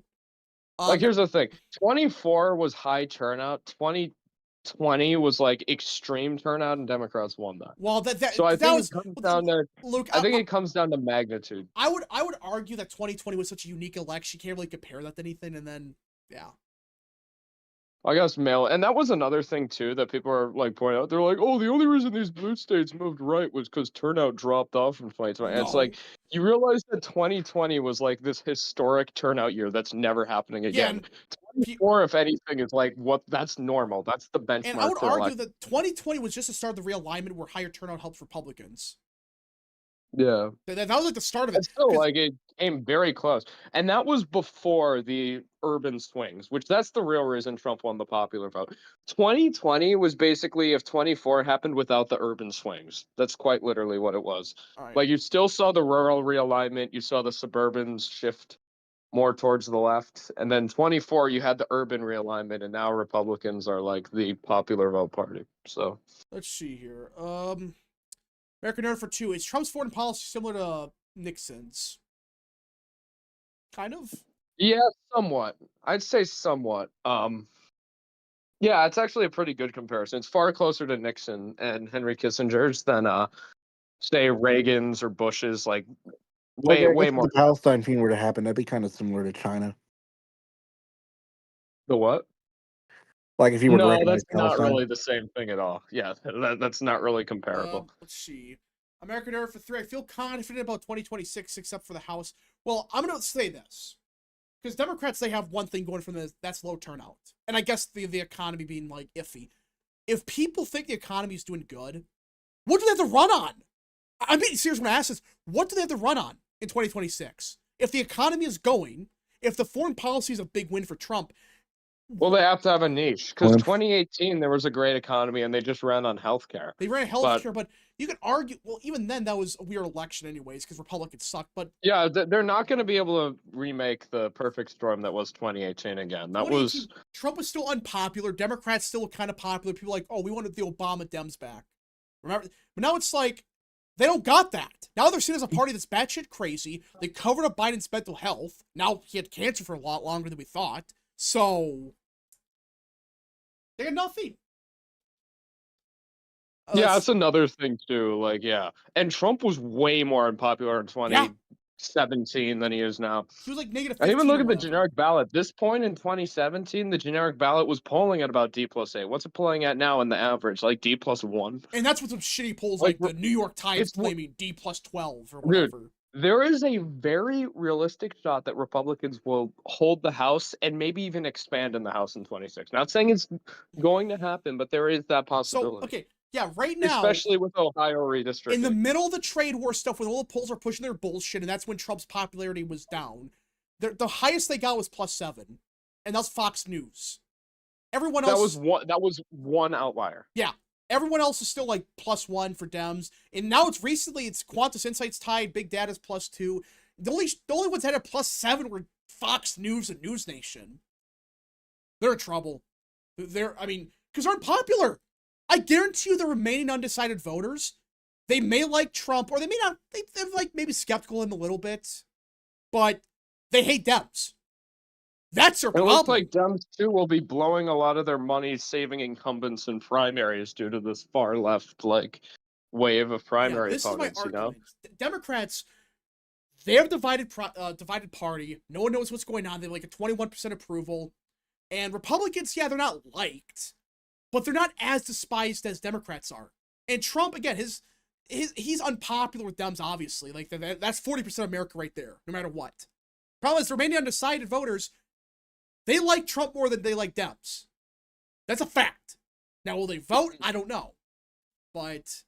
Like, here's the thing. 24 was high turnout. 2020 was like extreme turnout, and Democrats won that.
Well,
so I think it comes down to
Luke.
I think it comes down to magnitude.
I would argue that 2020 was such a unique election. You can't really compare that to anything. And then, yeah.
I guess mail, and that was another thing too that people are like pointing out. They're like, "Oh, the only reason these blue states moved right was because turnout dropped off from 2020." And it's like you realize that 2020 was like this historic turnout year that's never happening again. 24, if anything, is like that's normal. That's the benchmark.
And I would argue that 2020 was just the start of the realignment where higher turnout helps Republicans.
Yeah,
that was like the start of it.
It's still like it came very close, and that was before the urban swings, which that's the real reason Trump won the popular vote. 2020 was basically if 24 happened without the urban swings. That's quite literally what it was. Like you still saw the rural realignment, you saw the suburbans shift, more towards the left. And then 24, you had the urban realignment, and now Republicans are like the popular vote party. So
let's see here. American Nerd for 2. Is Trump's foreign policy similar to Nixon's? Kind of.
Yeah, somewhat. I'd say somewhat. Yeah, it's actually a pretty good comparison. It's far closer to Nixon and Henry Kissinger's than say Reagan's or Bush's. Like way
I guess
more.
if the Palestine thing were to happen, that'd be kind of similar to China.
The what?
Like if you were to
No,
recognize
that's not
Palestine.
really the same thing at all. Yeah, that's not really comparable.
Let's see. American Nerd for 3. I feel confident about 2026 except for the House. Well, I'm going to say this. Because Democrats, they have one thing going for them, that's low turnout. And I guess the economy being, like, iffy. If people think the economy is doing good, what do they have to run on? I'm being serious when I ask this. What do they have to run on in 2026? If the economy is going, if the foreign policy is a big win for Trump.
Well, they have to have a niche. Because 2018, there was a great economy, and they just ran on healthcare.
They ran healthcare, but you could argue, well, even then, that was a weird election anyways, because Republicans suck, but...
Yeah, they're not going to be able to remake the perfect storm that was 2018 again. That was...
Trump was still unpopular. Democrats still kind of popular. People like, oh, we wanted the Obama Dems back. Remember? But now it's like, they don't got that. Now they're seen as a party that's batshit crazy. They covered up Biden's mental health. Now he had cancer for a lot longer than we thought. So... they got nothing.
Yeah, that's another thing too. Like, yeah, and Trump was way more unpopular in 2017 than he is now.
He was like negative.
I even look at the generic ballot. At this point in 2017, the generic ballot was polling at about D+8. What's it polling at now in the average? Like D+1.
And that's with some shitty polls like the New York Times claiming D+12 or whatever.
Dude, there is a very realistic shot that Republicans will hold the House and maybe even expand in the House in 26. Not saying it's going to happen, but there is that possibility.
So, okay, yeah, right now...
especially with Ohio redistricting.
In the middle of the trade war stuff, when all the polls are pushing their bullshit, and that's when Trump's popularity was down, the highest they got was +7, and that's Fox News. Everyone else...
That was one outlier.
Yeah. Everyone else is still like +1 for Dems. And now it's Qantas Insights tied, Big Data's +2. The only ones that had +7 were Fox News and News Nation. They're in trouble. Because they're unpopular. I guarantee you the remaining undecided voters, they may like Trump, or they may not, they're like maybe skeptical of him a little bit, but they hate Dems. That's their problem.
It looks like Dems, too, will be blowing a lot of their money saving incumbents in primaries due to this far left, like, wave of primary opponents,
is my argument. Democrats, they have divided party. No one knows what's going on. They have like a 21% approval. And Republicans, yeah, they're not liked, but they're not as despised as Democrats are. And Trump, again, he's unpopular with Dems, obviously. Like, that's 40% of America right there, no matter what. Problem is, the remaining undecided voters, they like Trump more than they like Dems. That's a fact. Now, will they vote? I don't know. But...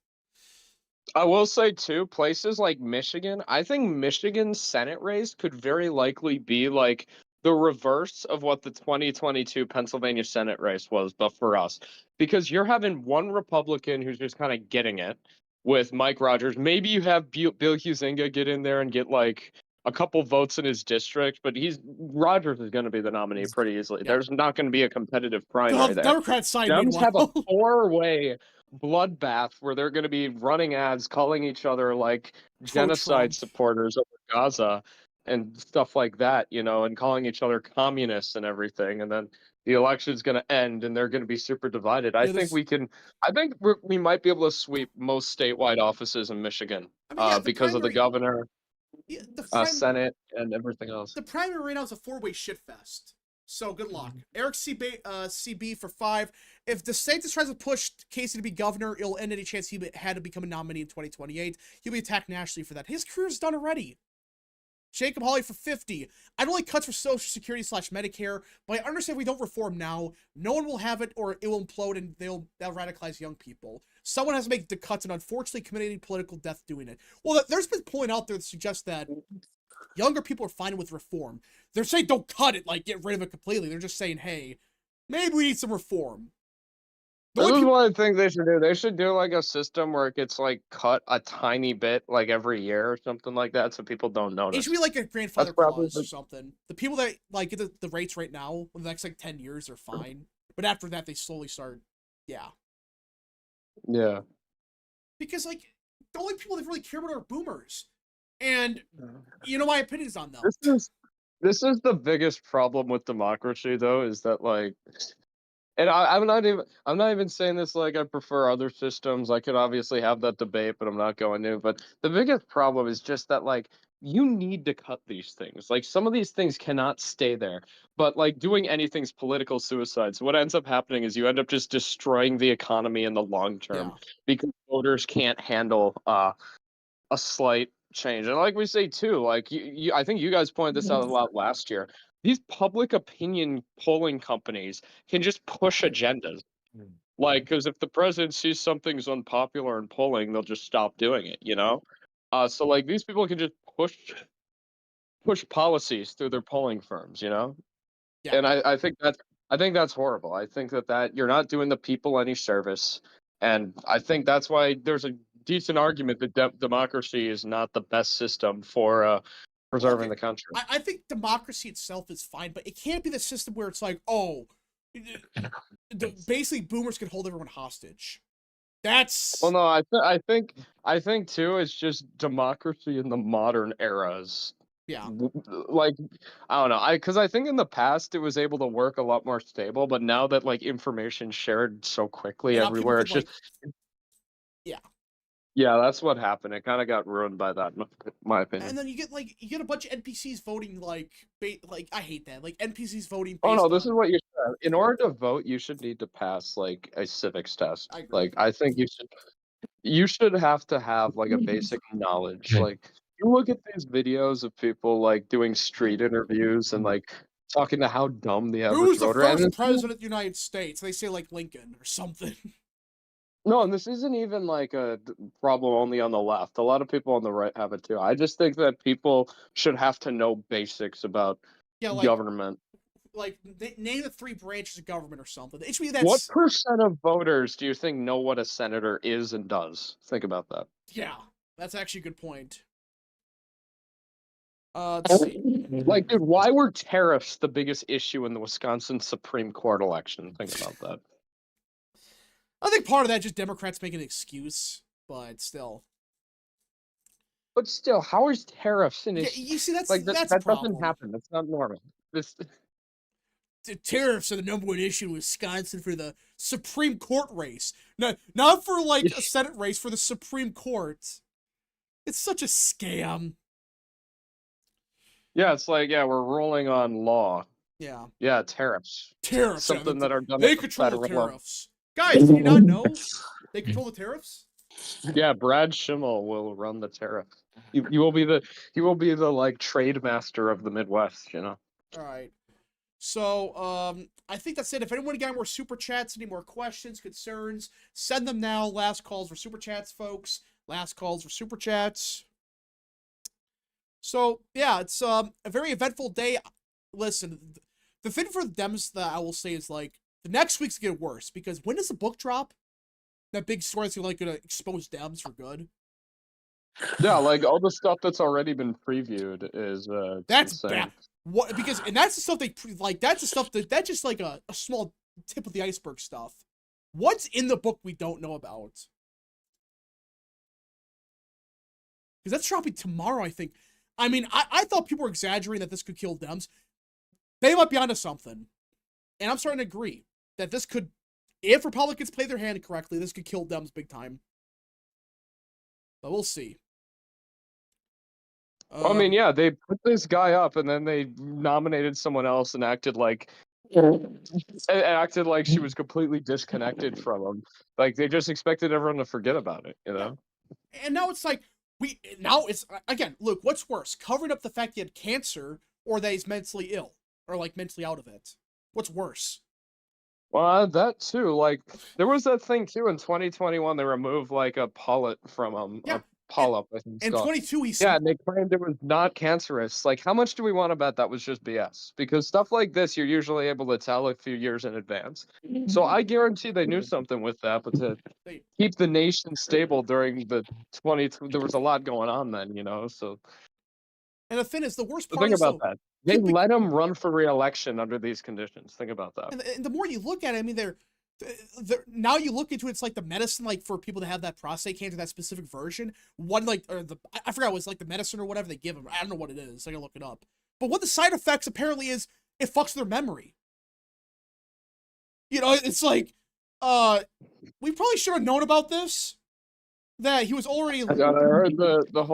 I will say, too, places like Michigan, I think Michigan's Senate race could very likely be, like, the reverse of what the 2022 Pennsylvania Senate race was, but for us. Because you're having one Republican who's just kind of getting it with Mike Rogers. Maybe you have Bill Huizenga get in there and get, like, a couple votes in his district, but Rogers is going to be the nominee pretty easily. Yeah. There's not going to be a competitive primary there.
Democrats side
Dems have a four-way bloodbath where they're going to be running ads, calling each other like genocide supporters over Gaza and stuff like that, and calling each other communists and everything. And then the election's going to end and they're going to be super divided. I think we might be able to sweep most statewide offices in Michigan because of the governor. Yeah, Senate and everything else.
The primary right now is a four-way shitfest. So good luck. Eric CB for 5. If DeSantis tries to push Casey to be governor, it'll end any chance he had to become a nominee in 2028. He'll be attacked nationally for that. His career's done already. Jacob Hawley for 50. I don't like cuts for Social Security / Medicare, but I understand if we don't reform now, no one will have it or it will implode and they'll radicalize young people. Someone has to make the cuts and unfortunately committing political death doing it. Well, there's been point out there that suggests that younger people are fine with reform. They're saying don't cut it, like get rid of it completely. They're just saying, hey, maybe we need some reform.
This is what I think they should do. They should do like a system where it gets like cut a tiny bit like every year or something like that, so people don't notice.
It should be like a grandfather clause or something. The people that like get the rates right now in the next like 10 years are fine, but after that they slowly start. Yeah. Because like the only people that really care about are boomers, and you know my opinions on them.
This is the biggest problem with democracy, though, is that like. And I'm not even saying this like I prefer other systems. I could obviously have that debate, but I'm not going to. But the biggest problem is just that like you need to cut these things. Like some of these things cannot stay there. But like doing anything's political suicide. So what ends up happening is you end up just destroying the economy in the long term because voters can't handle a slight change. And like we say too, like I think you guys pointed this out a lot last year. These public opinion polling companies can just push agendas. Like, because if the president sees something's unpopular in polling, they'll just stop doing it, you know? So like these people can just push policies through their polling firms, you know? Yeah. And I think that's horrible. I think that you're not doing the people any service. And I think that's why there's a decent argument that democracy is not the best system for preserving the country.
I think democracy itself is fine, but it can't be the system where it's like, basically boomers can hold everyone hostage. That's
well, no, I think too. It's just democracy in the modern eras.
Yeah.
Like I don't know. Because I think in the past it was able to work a lot more stable, but now that like information shared so quickly everywhere, it's just Yeah, that's what happened. It kind of got ruined by that, in my opinion.
And then you get a bunch of NPCs voting like I hate that. Like NPCs voting.
Oh no, this is what you should have. In order to vote, you should need to pass like a civics test. I think you should have to have like a basic knowledge. Like you look at these videos of people like doing street interviews and like talking to how dumb the average voter is.
Who's the first president of the United States? They say like Lincoln or something.
No, and this isn't even like a problem only on the left. A lot of people on the right have it too. I just think that people should have to know basics about government.
Like name the 3 branches of government or something.
What percent of voters do you think know what a senator is and does? Think about that.
Yeah, that's actually a good point. Let's see.
Like, dude, why were tariffs the biggest issue in the Wisconsin Supreme Court election? Think about that.
I think part of that is just Democrats making an excuse, but still.
But still, how is tariffs an issue?
You see, that's
like
that
doesn't happen. That's not normal.
The tariffs are the #1 issue in Wisconsin for the Supreme Court race. Not for like a Senate race, for the Supreme Court. It's such a scam.
Yeah, it's like, we're ruling on law.
Yeah.
Yeah, tariffs.
Tariffs.
Something that are done.
They control the tariffs. Guys, do you not know they control the tariffs?
Yeah, Brad Schimmel will run the tariff. You will be the like trade master of the Midwest, you know.
All right. So, I think that's it. If anyone got more super chats, any more questions, concerns, send them now. Last calls for super chats, folks. Last calls for super chats. So, yeah, it's a very eventful day. Listen, the thing for the Dems that I will say is like the next week's gonna get worse because when does the book drop? That big story that's gonna expose Dems for good.
Yeah, like all the stuff that's already been previewed is
that's
insane.
Bad. What and that's the stuff they like. That's the stuff that's just like a small tip of the iceberg stuff. What's in the book we don't know about? Because that's dropping tomorrow, I think. I mean, I thought people were exaggerating that this could kill Dems. They might be onto something. And I'm starting to agree that this could, if Republicans play their hand correctly, this could kill Dems big time. But we'll see.
I mean, yeah, they put this guy up and then they nominated someone else and acted like she was completely disconnected from him. Like they just expected everyone to forget about it, you know?
And now it's like, again, look, what's worse? Covering up the fact he had cancer or that he's mentally ill or like mentally out of it? What's worse?
Well, that too. Like there was that thing too in 2021. They removed like a pullet from him, a polyp, I think.
And 22, he said.
Yeah, and they claimed it was not cancerous. Like, how much do we want to bet that was just BS? Because stuff like this, you're usually able to tell a few years in advance. So I guarantee they knew something with that, but to keep the nation stable during the there was a lot going on then, you know, so.
And the thing is, the worst part
think
is,
about that. They let him run for re-election under these conditions. Think about that.
And the more you look at it, I mean, they're now you look into it, it's like the medicine, like for people to have that prostate cancer, that specific version. One like, or I forgot, it was like the medicine or whatever they give them. I don't know what it is. I gotta look it up. But what the side effects apparently is, it fucks their memory. You know, it's like, we probably should have known about this. That he was already.
I heard the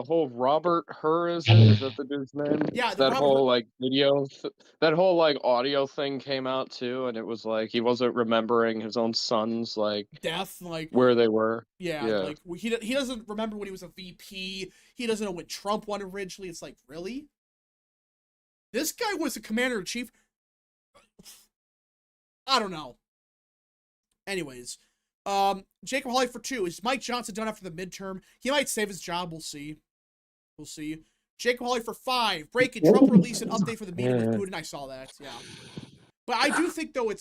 whole Robert Hur, is that the dude's name?
Yeah,
that whole like video, that whole like audio thing came out too, and it was like he wasn't remembering his own son's like
death, like
where they were.
Yeah, like he doesn't remember when he was a VP. He doesn't know when Trump won originally. It's like, really? This guy was a commander-in-chief. I don't know. Anyways. Jacob Hawley for 2. Is Mike Johnson done after the midterm? He might save his job. We'll see. We'll see. Jacob Hawley for 5. Breaking. Trump released an update for the meeting with Putin. I saw that. Yeah. But I do think, though,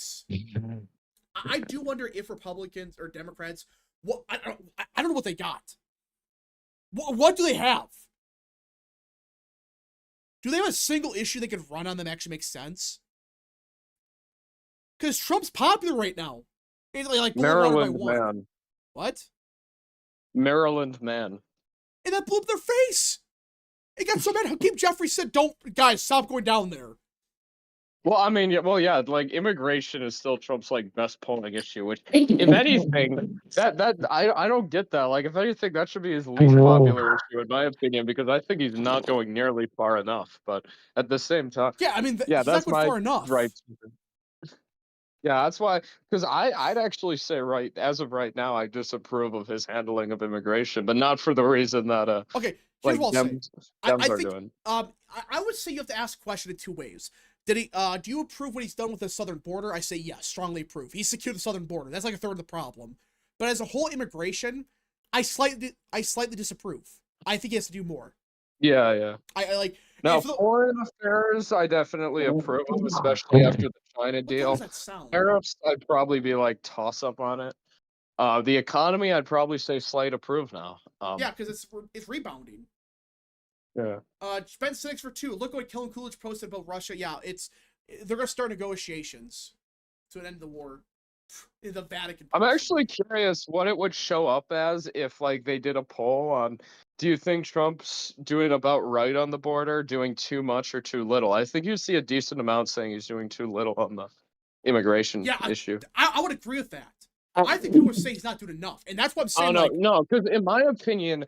I do wonder if Republicans or Democrats, I don't know what they got. What do they have? Do they have a single issue they could run on that actually makes sense? Because Trump's popular right now. Like
Maryland man.
What?
Maryland man.
And that blew up their face. It got so mad. Hakeem Jeffries said, guys, stop going down there.
Well, I mean, yeah, like immigration is still Trump's like best polling issue. Which, if anything, I don't get that. Like, if anything, that should be his least popular issue, in my opinion, because I think he's not going nearly far enough. But at the same time,
yeah, I mean,
that's my
far enough.
Right. Yeah, that's why. Because I'd actually say as of right now, I disapprove of his handling of immigration, but not for the reason that
okay. Here's what I'll say.
I think
I would say you have to ask a question in 2 ways. Did he? Do you approve what he's done with the southern border? I say yes, strongly approve. He secured the southern border. That's like a third of the problem. But as a whole immigration, I slightly disapprove. I think he has to do more.
Yeah.
I like.
Now, foreign affairs, I definitely approve of, especially after the China deal. Tariffs, I'd probably be like toss up on it. The economy, I'd probably say slight approve now.
Yeah, because it's rebounding.
Yeah.
Ben 6 for 2. Look what Kellen Coolidge posted about Russia. Yeah, they're gonna start negotiations to end the war in the Vatican.
I'm actually curious what it would show up as if like they did a poll on. Do you think Trump's doing about right on the border, doing too much or too little? I think you see a decent amount saying he's doing too little on the immigration issue.
I would agree with that. I think people would say he's not doing enough, and that's what I'm saying.
No, because in my opinion,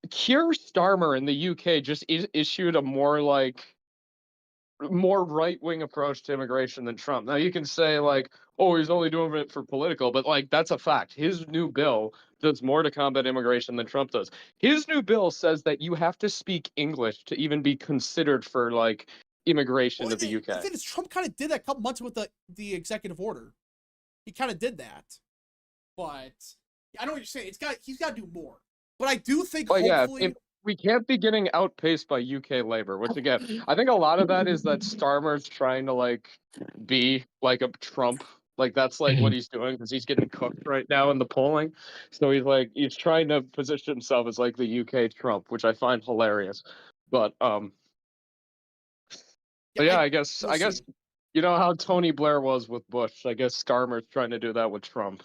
Keir Starmer in the UK just issued a more right-wing approach to immigration than Trump. Now you can say like, oh, he's only doing it for political, but like that's a fact. His new bill does more to combat immigration than Trump does. His new bill says that you have to speak English to even be considered for like immigration to the UK.
The thing is, Trump kind of did that a couple months with the executive order. He kind of did that, but I know what you're saying. He's got to do more. But I do think hopefully
we can't be getting outpaced by UK labor, which again, I think a lot of that is that Starmer's trying to like be like a Trump. Like that's like what he's doing because he's getting cooked right now in the polling. So he's trying to position himself as like the UK Trump, which I find hilarious. But I guess you know how Tony Blair was with Bush. I guess Starmer's trying to do that with Trump.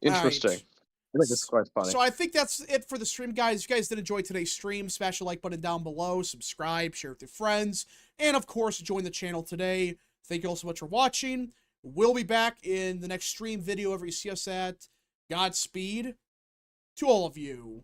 Interesting.
Right.
I think it's quite funny.
So I think that's it for the stream, guys. If you guys did enjoy today's stream, smash the like button down below, subscribe, share with your friends, and of course, join the channel today. Thank you all so much for watching. We'll be back in the next stream video, wherever you see us at. Godspeed to all of you.